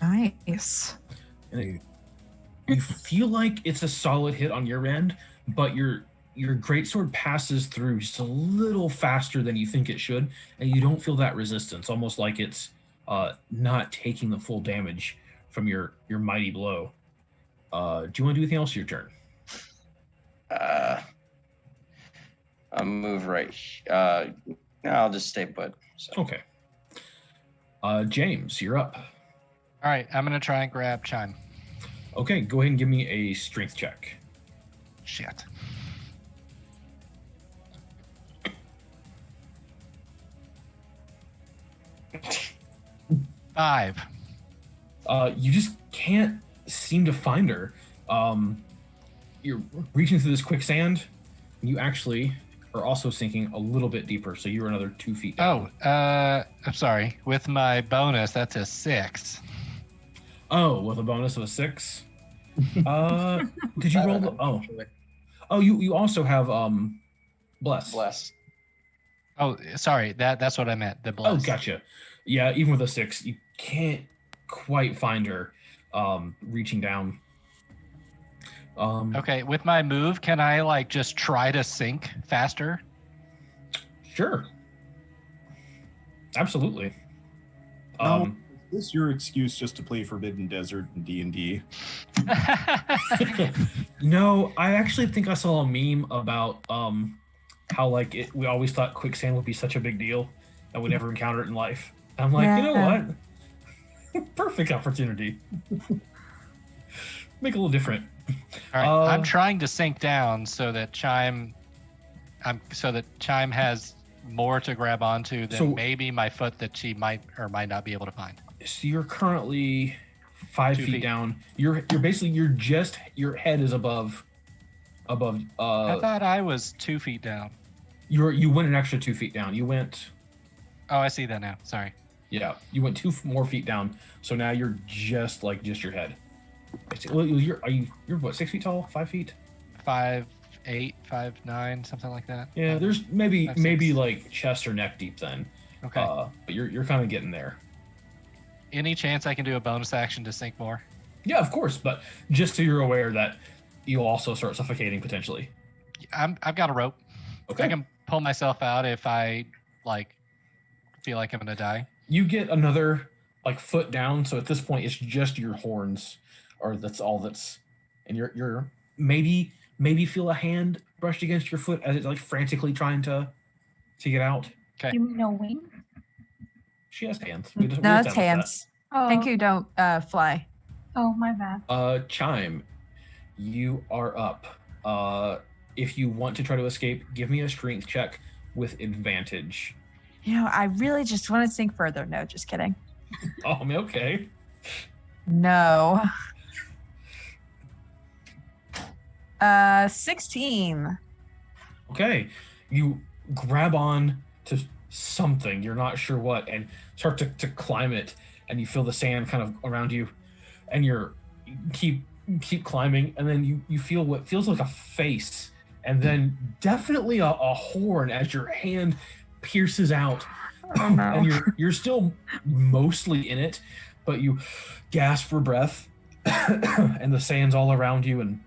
S2: Nice.
S1: And you feel like it's a solid hit on your end, but your greatsword passes through just a little faster than you think it should, and you don't feel that resistance, almost like it's not taking the full damage from your mighty blow. Do you want to do anything else your turn?
S4: I'll move right. No, I'll just stay put. So.
S1: Okay. James, you're up.
S3: All right, I'm gonna try and grab Chime.
S1: Okay, go ahead and give me a strength check.
S3: Shit. Five.
S1: You just can't seem to find her. You're reaching through this quicksand. You actually are also sinking a little bit deeper, so you're another 2 feet down.
S3: I'm sorry. With my bonus, that's a 6.
S1: Oh, with a bonus of a 6. Did you roll the? Oh, you also have bless.
S4: Bless.
S3: Oh, sorry. That's what I meant. The bless.
S1: Oh, gotcha. Yeah, even with a 6, you can't quite find her. Reaching down.
S3: Okay, with my move, can I just try to sink faster?
S1: Sure. Absolutely.
S5: Is this your excuse just to play Forbidden Desert and D&D?
S1: No, I actually think I saw a meme about how we always thought quicksand would be such a big deal and we never encounter it in life. I'm like,
S2: Yeah.
S1: You know what? Perfect opportunity. Make it a little different.
S3: All right, I'm trying to sink down so that Chime has more to grab onto than maybe my foot that she might or might not be able to find.
S1: So you're currently 5 feet down. You're basically your head is above.
S3: I thought I was 2 feet down.
S1: You went an extra 2 feet down. You went.
S3: Oh, I see that now. Sorry.
S1: Yeah, you went 2 more feet down. So now you're just your head. Well, you're what, 6 feet tall? 5 feet?
S3: 5'8", 5'9", something like that.
S1: Yeah, there's maybe
S3: 5'6".
S1: chest or neck deep then.
S3: Okay.
S1: But you're kind of getting there.
S3: Any chance I can do a bonus action to sink more?
S1: Yeah, of course, but just so you're aware that you'll also start suffocating potentially.
S3: I've got a rope.
S1: Okay.
S3: I can pull myself out if I feel like I'm gonna die.
S1: You get another foot down, so at this point it's just your horns, or that's all that's, and you're maybe feel a hand brushed against your foot as it's frantically trying to get out.
S3: Okay.
S6: You mean no wings?
S1: She has hands.
S2: No, it's hands.
S6: Oh,
S2: Thank you. Don't fly.
S6: Oh, my bad.
S1: Chime, you are up. If you want to try to escape, give me a strength check with advantage.
S2: I really just want to sink further. No, just kidding.
S1: Oh, okay.
S2: No. 16.
S1: Okay. You grab on to something, you're not sure what, and start to climb it, and you feel the sand kind of around you, and you keep climbing, and then you feel what feels like a face and then definitely a horn as your hand pierces out.
S2: Oh no.
S1: And you're still mostly in it, but you gasp for breath, and the sand's all around you, and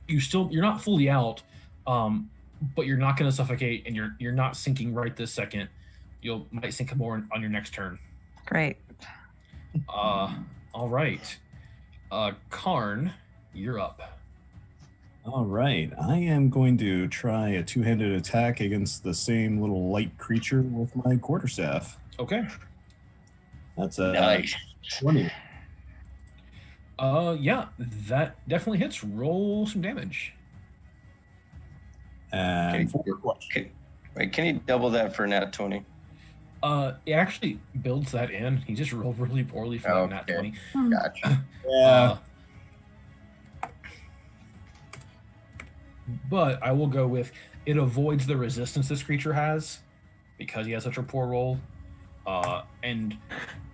S1: you're not fully out, but you're not going to suffocate, and you're not sinking right this second. You might sink more on your next turn.
S2: Great.
S1: All right, Karn, you're up.
S5: All right, I am going to try a two-handed attack against the same little light creature with my quarterstaff.
S1: Okay.
S5: That's a
S7: Nice.
S5: 20.
S1: Yeah, that definitely hits. Roll some damage.
S5: And
S7: Okay.
S5: 4 flush.
S7: Wait, can you double that for nat 20?
S1: It actually builds that in. He just rolled really poorly for that nat
S7: Okay.
S1: 20.
S7: Gotcha.
S5: Yeah.
S1: But I will go with it avoids the resistance this creature has because he has such a poor roll, and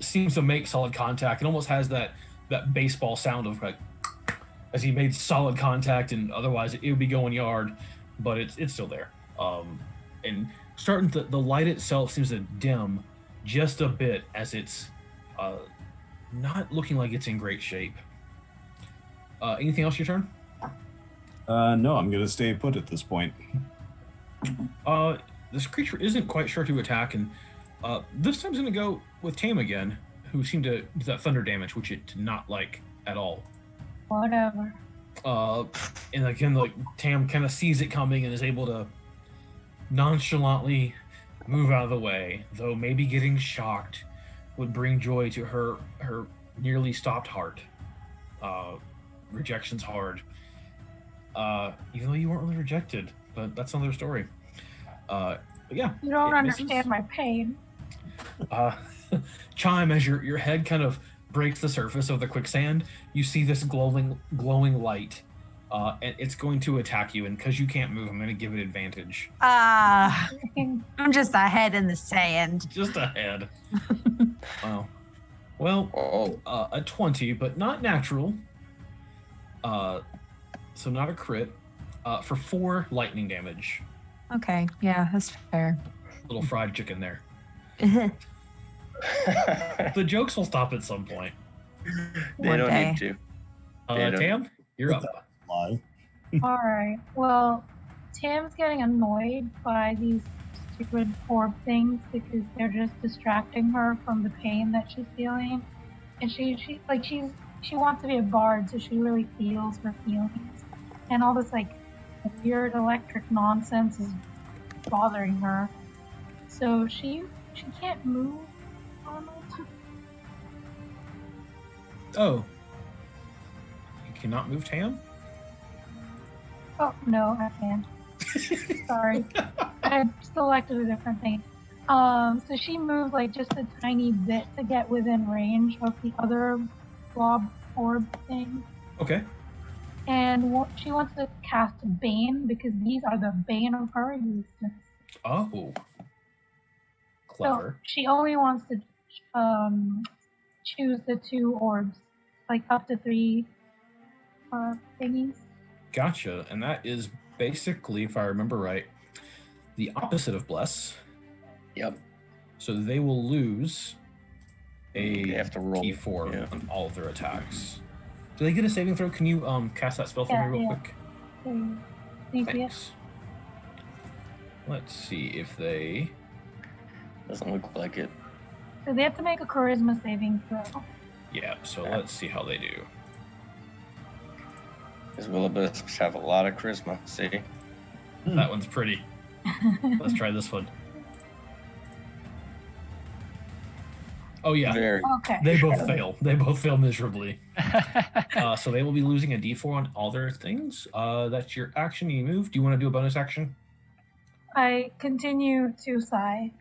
S1: seems to make solid contact. It almost has that baseball sound of like as he made solid contact, and otherwise it would be going yard, but it's still there. And starting to, the light itself seems to dim just a bit as it's not looking like it's in great shape. Anything else your turn?
S5: No, I'm going to stay put at this point.
S1: This creature isn't quite sure to attack, and this time's going to go with Tam again, who seemed to do that thunder damage, which it did not like at all.
S6: Whatever.
S1: And again, like Tam kind of sees it coming and is able to nonchalantly move out of the way, though maybe getting shocked would bring joy to her nearly stopped heart. Rejection's hard. Even though you weren't really rejected, but that's another story. But yeah.
S6: You don't
S1: it
S6: understand
S1: misses.
S6: my pain.
S1: Chime, as your head kind of breaks the surface of the quicksand, you see this glowing light, and it's going to attack you. And because you can't move, I'm going to give it advantage.
S2: I'm just a head in the sand.
S1: Just a head. Wow. Well,
S7: Oh,
S1: a 20, but not natural. So not a crit. For 4 lightning damage.
S2: Okay, yeah, that's fair.
S1: Little fried chicken there. The jokes will stop at some point.
S7: they
S2: One
S7: don't
S2: day.
S7: need to. They don't-
S1: Tam, you're up.
S5: Lie.
S6: All right. Well, Tam's getting annoyed by these stupid orb things because they're just distracting her from the pain that she's feeling, and she wants to be a bard, so she really feels her feelings, and all this like weird electric nonsense is bothering her. So she can't move.
S1: Oh. You cannot move Tam?
S6: Oh no, I can. Sorry, I selected a different thing. So she moved like just a tiny bit to get within range of the other blob orb thing,
S1: Okay.
S6: and she wants to cast Bane because these are the bane of her existence.
S1: Oh.
S6: So
S1: Clever.
S6: she only wants to choose the 2 orbs, like up to 3 thingies.
S1: Gotcha. And that is basically, if I remember right, the opposite of Bless.
S7: Yep.
S1: So they will lose
S7: They
S1: a
S7: have to roll.
S1: D4
S7: Yeah.
S1: on all of their attacks. Do they get a saving throw? Can you cast that spell for
S6: Yeah,
S1: me real
S6: yeah.
S1: quick?
S6: So, you see it?
S1: Thanks. Let's see if they...
S7: Doesn't look like it.
S6: So they have to make a charisma saving throw.
S1: Yeah, so let's see how they do.
S7: Because Willibus have a lot of charisma. See?
S1: That one's pretty. Let's try this one. Oh yeah,
S7: Very.
S6: Okay.
S1: they both fail. They both fail miserably. So they will be losing a D4 on all their things. That's your action. You move. Do you want to do a bonus action?
S6: I continue to sigh.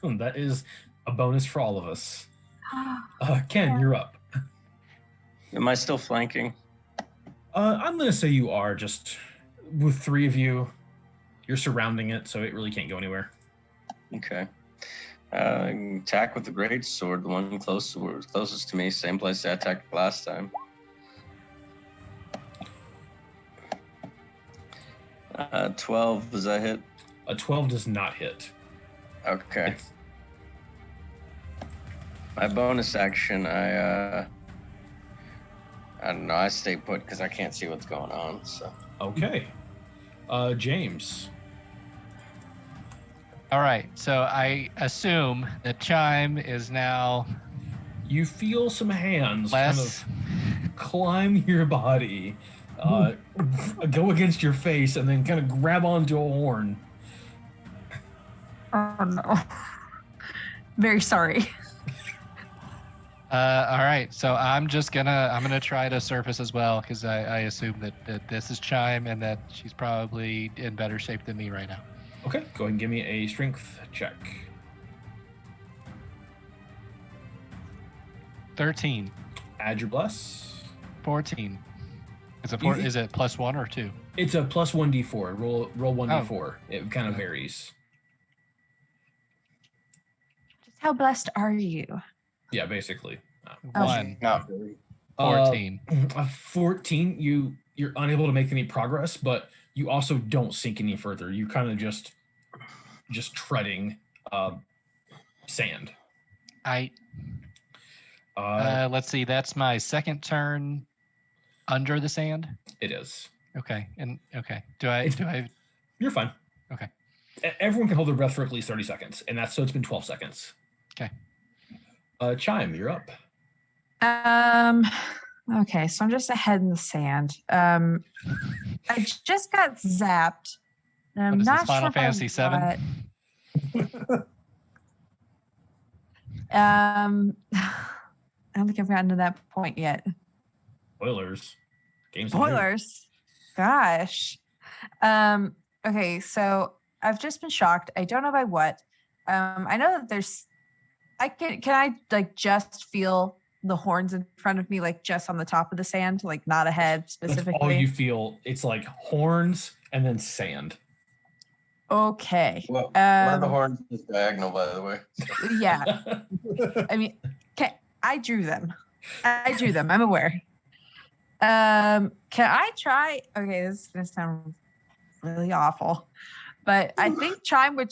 S1: That is a bonus for all of us. Ken,
S6: Yeah.
S1: you're up.
S7: Am I still flanking?
S1: I'm gonna say you are just with 3 of you. You're surrounding it, so it really can't go anywhere.
S7: Okay. Attack with the great sword, the one closest to me, same place I attacked last time.
S4: 12, does that hit?
S1: A 12 does not hit.
S4: Okay.
S1: It's-
S4: My bonus action, I don't know, I stay put because I can't see what's going on, so.
S1: Okay. James.
S3: All right. So I assume that Chime is now
S1: You feel some hands
S3: less.
S1: kind of climb your body, go against your face, and then kind of grab onto a horn.
S2: Oh no. Very sorry.
S3: All right. So I'm gonna try to surface as well because I assume that this is Chime and that she's probably in better shape than me right now.
S1: Okay, go ahead and give me a strength check.
S3: 13,
S1: Add your bless.
S3: 14. Is it
S1: You-
S3: is it +1 or 2?
S1: It's a plus 1d4. Roll 1d4. It kind of varies.
S2: Just how blessed are you?
S1: Yeah, basically.
S3: 1.
S4: Not very.
S3: 14.
S1: 14. You're unable to make any progress, but you also don't sink any further. You kind of just treading sand.
S3: Let's see. That's my second turn under the sand.
S1: It is.
S3: Okay. Do I?
S1: You're fine.
S3: Okay.
S1: Everyone can hold their breath for at least 30 seconds, and so it's been 12 seconds.
S3: Okay.
S1: Chime, you're up.
S2: Okay, so I'm just ahead in the sand. I just got zapped. And I'm
S3: What is
S2: not
S3: this, Final
S2: sure
S3: Fantasy
S2: by
S3: VII?
S2: what. I don't think I've gotten to that point yet.
S1: Spoilers. Game's new.
S2: Spoilers. Gosh. Okay, so I've just been shocked. I don't know by what. I know that there's can I like just feel the horns in front of me, like just on the top of the sand, like not a head specifically?
S1: That's all you feel. It's like horns and then sand.
S2: Okay.
S4: Well, one of the horns is diagonal, by the way.
S2: Yeah. I mean, I drew them. I'm aware. Can I try? Okay, this is gonna sound really awful, but I think Chime would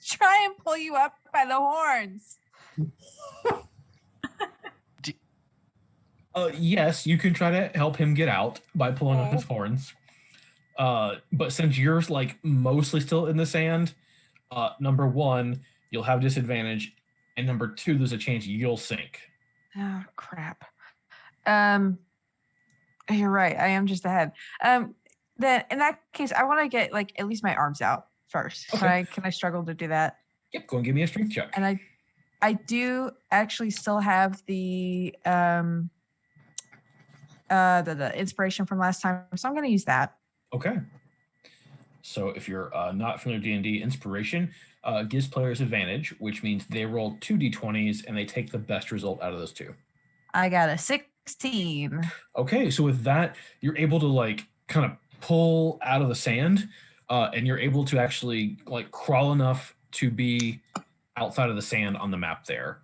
S2: try and pull you up by the horns.
S1: Yes, you can try to help him get out by pulling up his horns. But since you're like mostly still in the sand, number one, you'll have disadvantage, and number two, there's a chance you'll sink.
S2: Oh crap. You're right. I am just ahead. Then in that case, I want to get like at least my arms out first.
S1: Okay.
S2: Can I struggle to do that?
S1: Yep, go and give me a strength check.
S2: And I do actually still have the inspiration from last time, so I'm going to use that.
S1: Okay. So if you're not familiar with D&D, inspiration gives players advantage, which means they roll 2d20s and they take the best result out of those two.
S2: I got a 16.
S1: Okay, so with that, you're able to like kind of pull out of the sand, and you're able to actually like crawl enough to be outside of the sand on the map there,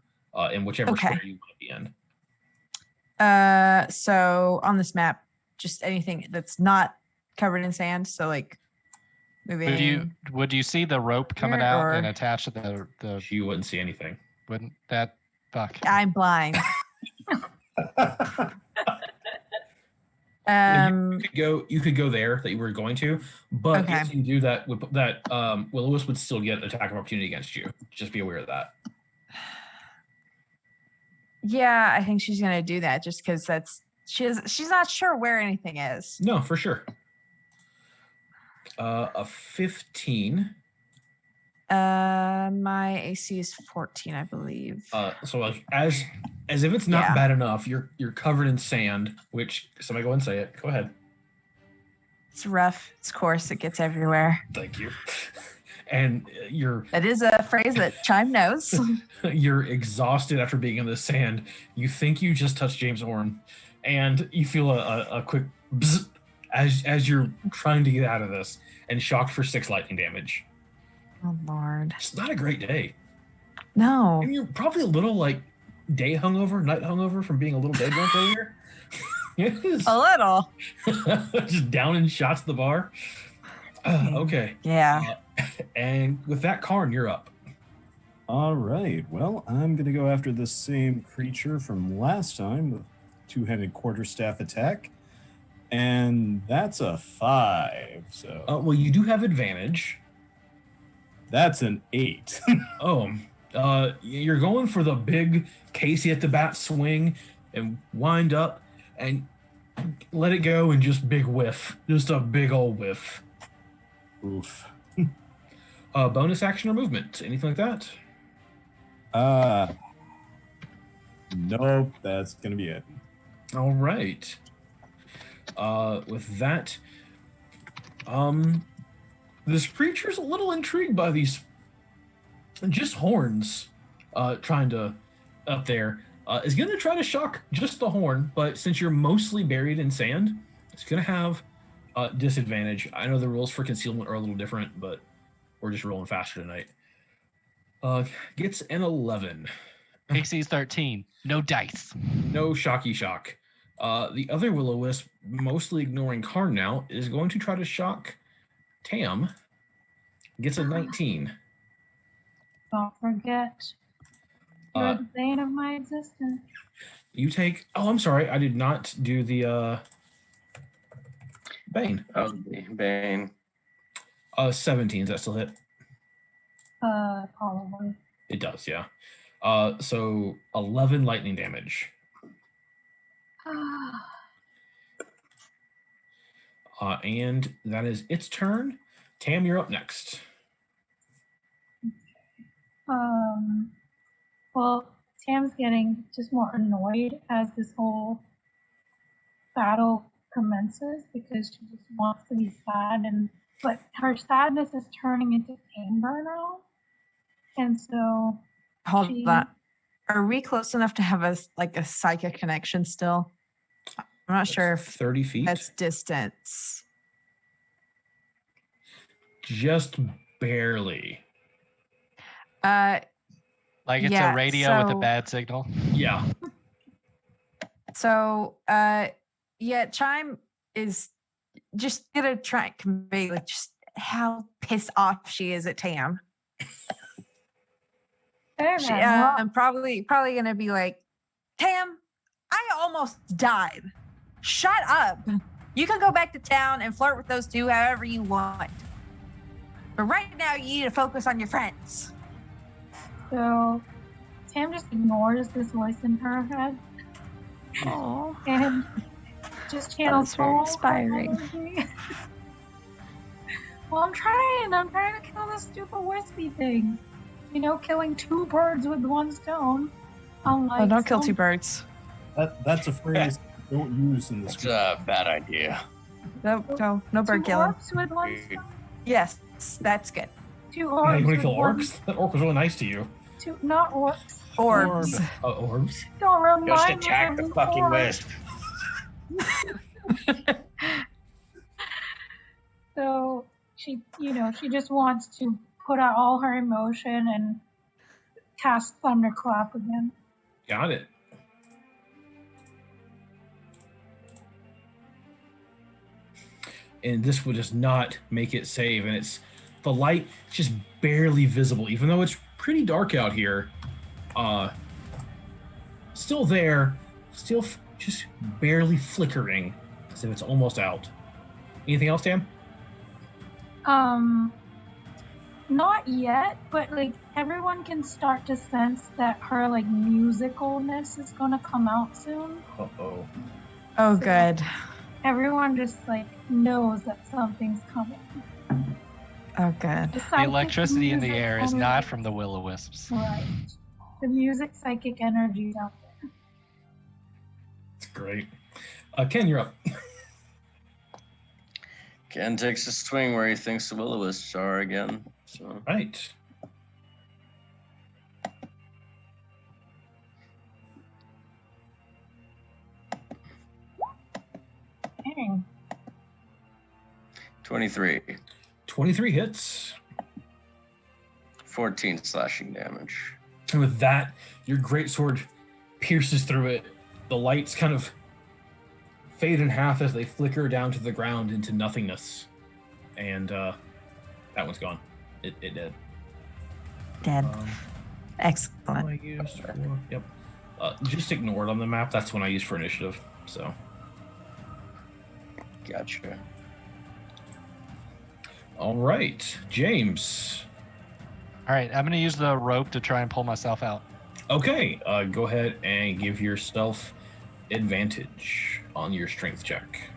S1: in whichever
S2: Okay.
S1: square you want to be in.
S2: So on this map, just anything that's not covered in sand. So like moving.
S3: Would you see the rope coming
S2: Here,
S3: out
S2: or-
S3: and attached to the?
S1: You wouldn't see anything.
S3: Wouldn't that fuck?
S2: I'm blind.
S1: You could go there that you were going to, but
S2: Okay.
S1: if you do that, Will-O-Wisp would still get attack of opportunity against you. Just be aware of that.
S2: Yeah, I think she's gonna do that just because she's not sure where anything is.
S1: No, for sure. A 15.
S2: My AC is 14, I believe.
S1: So like as if it's not
S2: Yeah.
S1: bad enough, you're covered in sand. Which somebody go and say it. Go ahead.
S2: It's rough. It's coarse. It gets everywhere.
S1: Thank you. And
S2: That is a phrase that Chime knows.
S1: you're exhausted after being in the sand. You think you just touched James' horn, and you feel a quick bzz as you're trying to get out of this, and shocked for 6 lightning damage.
S2: Oh Lord.
S1: It's not a great day.
S2: No.
S1: And you're probably a little like day hungover, night hungover from being a little day drunk earlier. Yes.
S2: A little.
S1: Just down in shots at the bar. Okay.
S2: Yeah.
S1: And with that, Karn, you're up.
S5: All right. Well, I'm going to go after the same creature from last time, the two-handed quarterstaff attack. And that's a 5. So
S1: Well, you do have advantage.
S5: that's an 8.
S1: You're going for the big Casey at the bat swing and wind up and let it go and just big whiff. Just a big old whiff.
S5: Oof.
S1: Bonus action or movement? Anything like that?
S5: Nope, that's going to be it.
S1: All right. With that, this creature's a little intrigued by these just horns trying to up there. Is going to try to shock just the horn, but since you're mostly buried in sand, it's going to have disadvantage. I know the rules for concealment are a little different, but we're just rolling faster tonight. Gets an 11.
S3: AC's 13. No dice.
S1: No shocky shock. The other Will-O-Wisp, mostly ignoring Karn now, is going to try to shock Tam. Gets a 19.
S6: Don't forget, you're the bane of my existence.
S1: You take... Oh, I'm sorry. I did not do the Bane.
S4: That would be Bane.
S1: 17. Does that still hit?
S6: Probably.
S1: It does, yeah. So 11 lightning damage. And that is its turn. Tam, you're up next.
S6: Well, Tam's getting just more annoyed as this whole battle commences because she just wants to be sad, but her sadness is turning into anger now. And so
S2: Hold on. Are we close enough to have a psychic connection still? I'm not sure if
S1: 30 feet.
S2: that's distance.
S1: Just barely.
S3: Like it's
S2: Yeah,
S3: a radio with a
S2: so-
S3: bad signal.
S1: Yeah.
S2: So, Chime is just gonna try and convey just how pissed off she is at Tam. She, I'm probably gonna be like, Tam, I almost died. Shut up. You can go back to town and flirt with those two however you want. But right now, you need to focus on your friends.
S6: So Tam just ignores this voice in her head
S2: Oh,
S6: and just channels
S2: That's very
S6: all her
S2: inspiring.
S6: energy. Well, I'm trying to kill this stupid wispy thing. You know, killing 2 birds with 1 stone. Unlike
S2: don't kill 2 birds.
S5: That's a phrase I don't use in this.
S7: It's a bad idea.
S2: No bird
S6: 2
S2: killing.
S6: orcs with 1 stone.
S2: Yes, that's good.
S6: 2
S1: Yeah,
S6: orcs.
S1: you want to
S6: with
S1: kill
S6: 1
S1: orcs? That orc was really nice to you.
S6: 2, not orcs.
S2: Orbs.
S1: Orbs?
S6: Don't remind
S7: Just
S6: me
S7: attack
S6: of
S7: the
S6: an
S7: fucking
S6: orc.
S7: wisp.
S6: So she just wants to put out all her emotion and cast Thunderclap again.
S1: Got it. And this would just not make it save. And it's the light just barely visible, even though it's pretty dark out here. Still there, still just barely flickering, as if it's almost out. Anything else, Tam?
S6: Not yet, but everyone can start to sense that her musicalness is gonna come out soon.
S1: Uh-oh.
S2: Oh,
S6: So-
S2: good.
S6: Everyone just knows that something's coming.
S2: Oh, good.
S3: The electricity in the air is not from the will-o-wisps.
S6: right. The music, psychic energy is out there.
S1: It's great. Ken, you're up.
S4: Ken takes a swing where he thinks the will-o-wisps are again. So
S1: Right.
S6: Dang.
S4: 23,
S1: 23 hits.
S4: 14 slashing damage.
S1: And with that, your greatsword pierces through it. The lights kind of fade in half as they flicker down to the ground into nothingness. and that one's gone. It did.
S2: Dead.
S1: What
S2: Excellent.
S1: I used for, yep. Just ignore it on the map. That's when I use for initiative. So.
S4: Gotcha.
S1: All right, James.
S3: All right, I'm going to use the rope to try and pull myself out.
S1: Okay, go ahead and give yourself advantage on your strength check.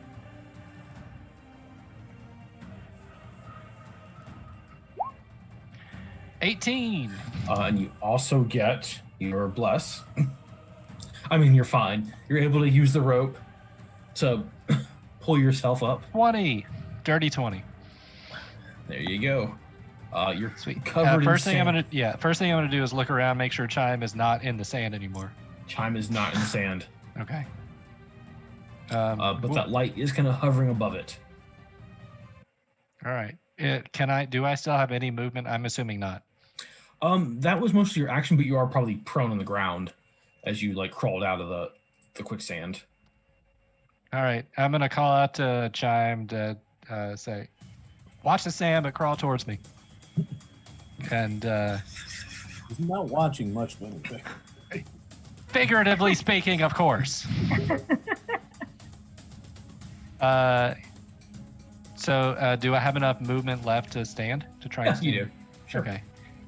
S3: $18.
S1: And you also get your bless. I mean, you're fine. You're able to use the rope to pull yourself up.
S3: 20. Dirty 20.
S1: There you go. You're
S3: Sweet.
S1: covered
S3: First
S1: in
S3: thing
S1: sand.
S3: I'm gonna do is look around, make sure Chime is not in the sand anymore.
S1: Chime is not in the sand,
S3: Okay.
S1: but that light is kind of hovering above it.
S3: All right. Do I still have any movement? I'm assuming not.
S1: That was most of your action, but you are probably prone on the ground as you like crawled out of the quicksand.
S3: All right. I'm gonna call out to Chime to say, "Watch the sand, but crawl towards me." And
S5: He's not watching much of anything.
S3: figuratively speaking, of course. So do I have enough movement left to stand to try and
S1: Yes, you
S3: stand?
S1: do. Sure.
S3: Okay.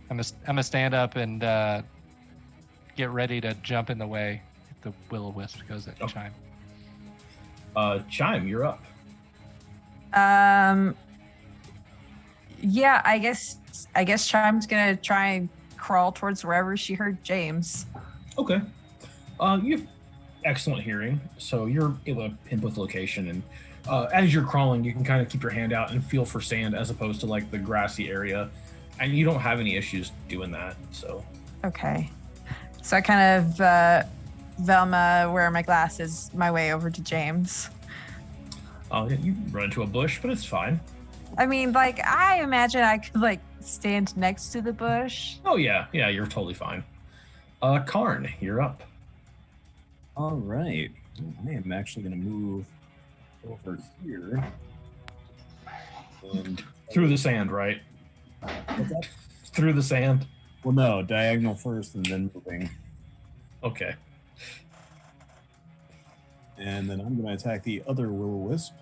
S3: I'm gonna stand up and get ready to jump in the way if the will-o-wisp goes at Chime.
S1: Chime, you're up.
S2: Yeah, I guess Chime's gonna try and crawl towards wherever she heard James.
S1: Okay. You have excellent hearing, so you're able to pinpoint the location, and as you're crawling, you can kind of keep your hand out and feel for sand as opposed to like the grassy area, and you don't have any issues doing that. So.
S2: Okay. So I kind of Velma, wear my glasses, my way over to James.
S1: Yeah, you run into a bush, but it's fine.
S2: I mean, like, I imagine I could, like, stand next to the bush.
S1: Oh, yeah, you're totally fine. Karn, you're up.
S5: All right. I am actually going to move over here. And
S1: Through the sand, right? Through the sand.
S5: well, no, diagonal first and then moving.
S1: Okay.
S5: And then I'm going to attack the other will-o-wisp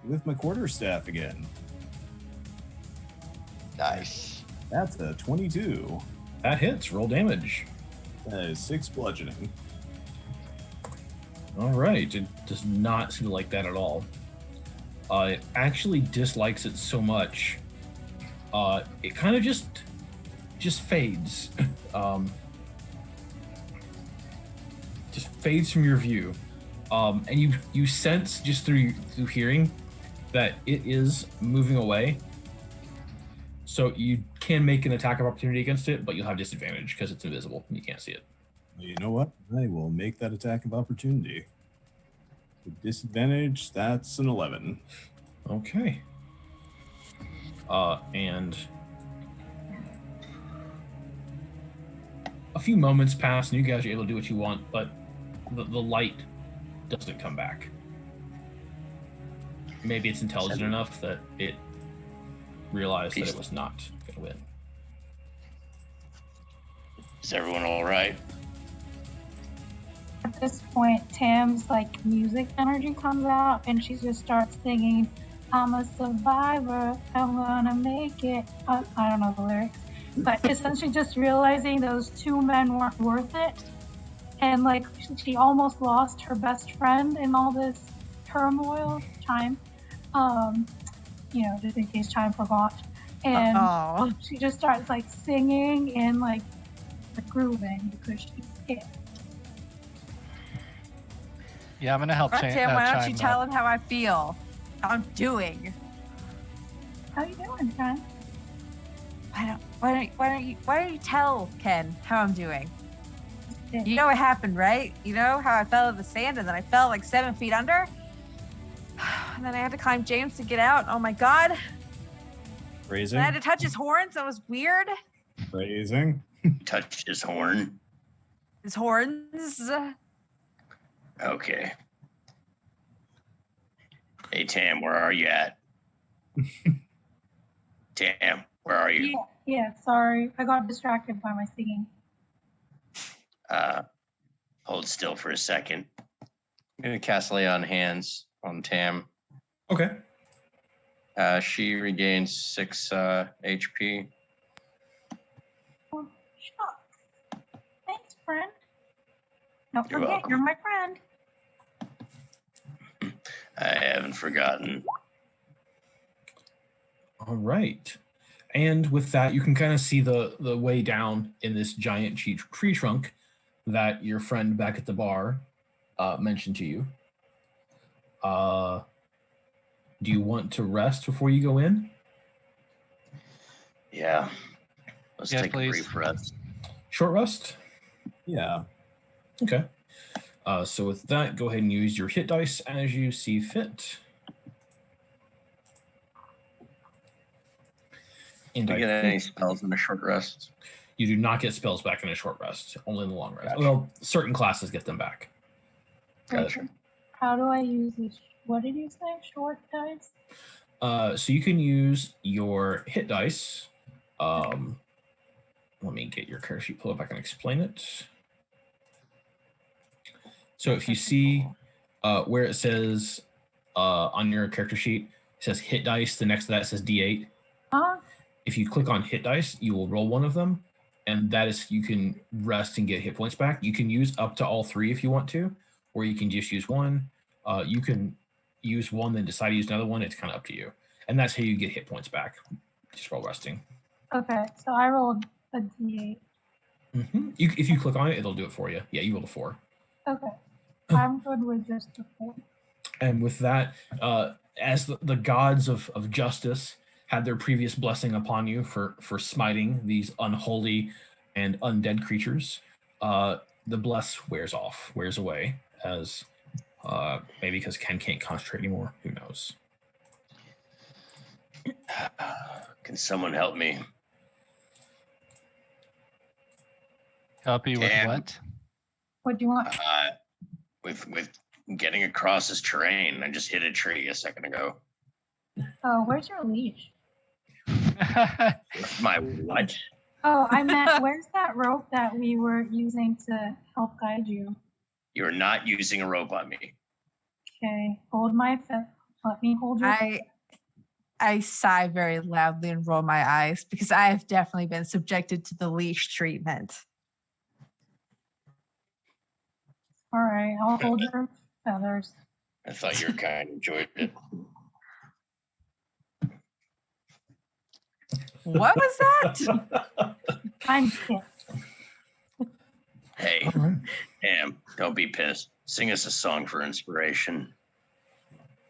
S5: with my quarterstaff again.
S7: Nice.
S5: That's a 22.
S1: That hits. Roll damage.
S5: That is 6 bludgeoning.
S1: All right. It does not seem to like that at all. It actually dislikes it so much. It kind of just fades. Just fades from your view. And you sense just through hearing that it is moving away. So you can make an attack of opportunity against it, but you'll have disadvantage because it's invisible and you can't see it.
S5: Well, you know what? I will make that attack of opportunity. With disadvantage, that's an 11.
S1: Okay. And a few moments pass and you guys are able to do what you want, but the light doesn't come back. Maybe it's intelligent enough that it realized that it was not going to win.
S7: Is everyone all right?
S6: At this point, Tam's like music energy comes out and she just starts singing, "I'm a survivor, I'm gonna make it." I don't know the lyrics, but essentially just realizing those two men weren't worth it. And like she almost lost her best friend in all this turmoil. Chime, just in case Chime forgot. And she just starts like singing and like grooving because she's scared.
S3: Yeah, I'm gonna help
S2: Right,
S3: Chime.
S2: Tam, why don't you
S3: Chime
S2: tell
S3: out.
S2: him how I feel? How I'm doing?
S6: How you doing, Chime?
S2: Why don't you tell Ken how I'm doing? You know what happened, right? You know how I fell in the sand and then I fell like 7 feet under? And then I had to climb James to get out. Oh my God.
S5: Phrasing.
S2: And I had to touch his horns. That was weird.
S5: Phrasing.
S7: Touched his horn.
S2: His horns.
S7: Okay. Hey Tam, where are you at? Tam, where are you?
S6: Yeah, sorry. I got distracted by my singing.
S7: Hold still for a second.
S4: I'm going to cast Lay on Hands on Tam.
S1: Okay.
S4: She regains 6 HP.
S6: Oh, shucks. Thanks, friend. Don't
S7: You're
S6: forget,
S7: welcome.
S6: you're my friend.
S7: I haven't forgotten.
S1: All right. And with that, you can kind of see the way down in this giant tree trunk that your friend back at the bar mentioned to you. Do you want to rest before you go in?
S7: Yeah. Let's
S3: Yes,
S7: take
S3: please.
S7: a brief rest.
S1: Short rest?
S5: Yeah.
S1: Okay. So with that, go ahead and use your hit dice as you see fit. And
S4: Do
S1: I
S4: you get any
S1: think
S4: spells in a short rest?
S1: you do not get spells back in a short rest, only in the long rest.
S4: Gotcha.
S1: Well, certain classes get them back.
S4: Gotcha.
S6: How do I use this? What did you say? Short dice?
S1: So you can use your hit dice. Let me get your character sheet pulled up. I can explain it. So if you see where it says on your character sheet, it says hit dice. The next to that says D8. If you click on hit dice, you will roll one of them, and that is you can rest and get hit points back. You can use up to all 3 if you want to, or you can just use one. You can use one, then decide to use another one. It's kind of up to you, and that's how you get hit points back. Just roll resting.
S6: Okay, so I rolled a d8.
S1: If you click on it, it'll do it for you. Yeah, you rolled a 4.
S6: Okay, I'm good with just the 4.
S1: And with that, as the gods of justice had their previous blessing upon you for smiting these unholy and undead creatures, the bless wears away, as maybe because Ken can't concentrate anymore. Who knows?
S7: Can someone help me?
S3: Help you with
S7: Tam.
S3: what?
S6: What do you want?
S7: With getting across this terrain. I just hit a tree a second ago.
S6: Oh, where's your leash?
S7: My what?
S6: Oh, I meant, where's that rope that we were using to help guide you?
S7: You're not using a rope on me.
S6: Okay, hold my foot. Let me hold your
S2: I sigh very loudly and roll my eyes because I have definitely been subjected to the leash treatment.
S6: All right, I'll hold your feathers.
S7: I thought you kind of enjoyed it.
S2: What was that?
S6: I'm pissed.
S7: Hey,
S1: All right.
S7: Tam, don't be pissed. Sing us a song for inspiration.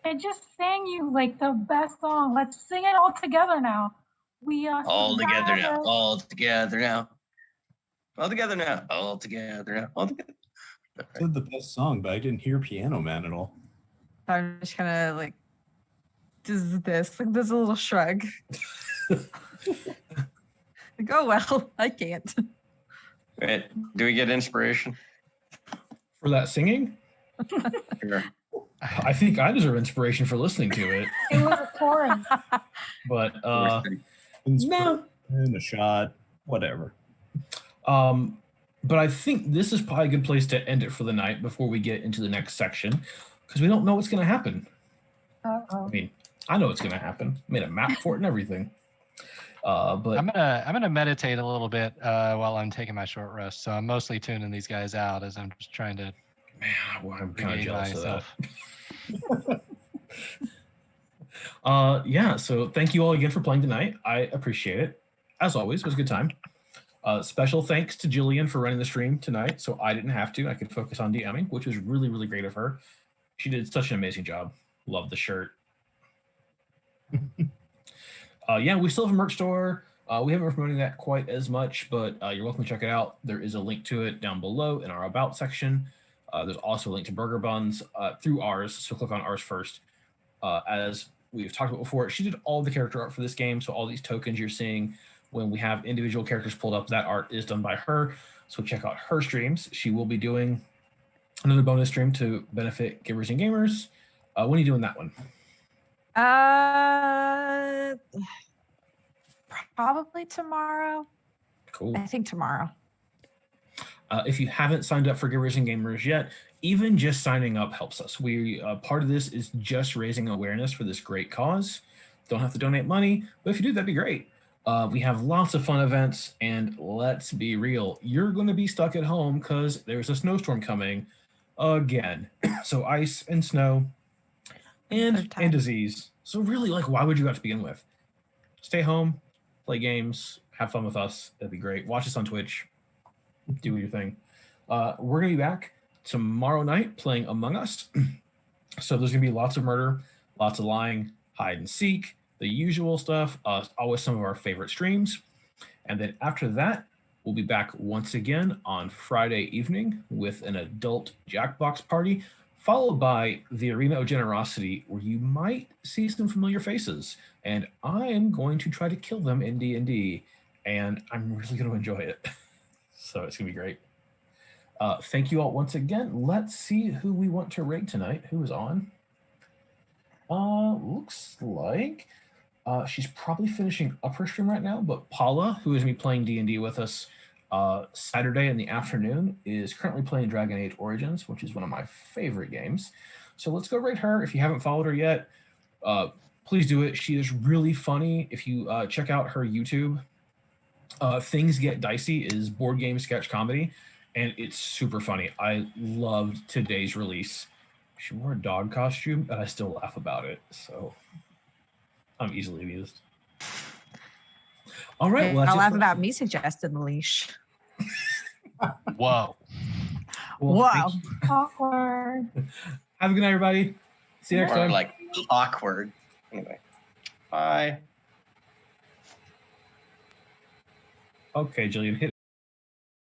S6: I just sang you like the best song. Let's sing it all together now. We are
S7: All together now. All together now. All together now. All together now. All together.
S5: I said the best song, but I didn't hear Piano Man at all.
S2: I'm just kind of like, this. Like, there's a little shrug. Like, oh, well, I can't.
S4: Wait, do we get inspiration?
S1: For that singing,
S4: Sure.
S1: I think I deserve inspiration for listening to it.
S6: It was a chorus.
S1: But
S5: No. And a shot, whatever.
S1: but I think this is probably a good place to end it for the night before we get into the next section, because we don't know what's going to happen.
S6: Uh-oh.
S1: I mean, I know what's going to happen. Made a map for it and everything. But
S3: I'm gonna meditate a little bit while I'm taking my short rest. So I'm mostly tuning these guys out as I'm just trying to
S1: man, well, I'm kind of
S3: regain
S1: jealous
S3: myself.
S1: of that. Yeah. So thank you all again for playing tonight. I appreciate it. As always, it was a good time. Special thanks to Jillian for running the stream tonight, so I didn't have to. I could focus on DMing, which was really, really great of her. She did such an amazing job. Love the shirt. Yeah, we still have a merch store. We haven't been promoting that quite as much, but you're welcome to check it out. There is a link to it down below in our About section. There's also a link to Burger Buns through ours, so click on ours first. As we've talked about before, she did all the character art for this game, so all these tokens you're seeing when we have individual characters pulled up, that art is done by her. So check out her streams. She will be doing another bonus stream to benefit Givers and Gamers. When are you doing that one?
S2: Probably tomorrow.
S1: Cool.
S2: I think tomorrow.
S1: If you haven't signed up for Givers and Gamers yet, even just signing up helps us. We part of this is just raising awareness for this great cause. Don't have to donate money, but if you do, that'd be great. We have lots of fun events, and let's be real, you're going to be stuck at home because there's a snowstorm coming again. So ice and snow and disease. So really, like, why would you have to begin with? Stay home, play games, have fun with us. That'd be great. Watch us on Twitch. Do your thing. We're going to be back tomorrow night playing Among Us. So there's going to be lots of murder, lots of lying, hide and seek, the usual stuff, always some of our favorite streams. And then after that, we'll be back once again on Friday evening with an adult Jackbox party, followed by the Arena of Generosity, where you might see some familiar faces. And I am going to try to kill them in D&D, and I'm really going to enjoy it. So it's going to be great. Thank you all once again. Let's see who we want to raid tonight. Who is on? Looks like she's probably finishing up her stream right now, but Paula, who is going to be playing D&D with us Saturday in the afternoon, is currently playing Dragon Age Origins, which is one of my favorite games. So let's go raid her. If you haven't followed her yet, please do it. She is really funny. If you check out her YouTube, Things Get Dicey is board game sketch comedy, and it's super funny. I loved today's release. She wore a dog costume, and I still laugh about it. So I'm easily amused. All right. Well,
S2: I'll laugh about me suggesting the leash.
S3: Whoa.
S2: Wow.
S6: Awkward.
S1: Have a good night, everybody. See you next time.
S4: Like awkward. Anyway. Bye.
S1: Okay, Jillian, hit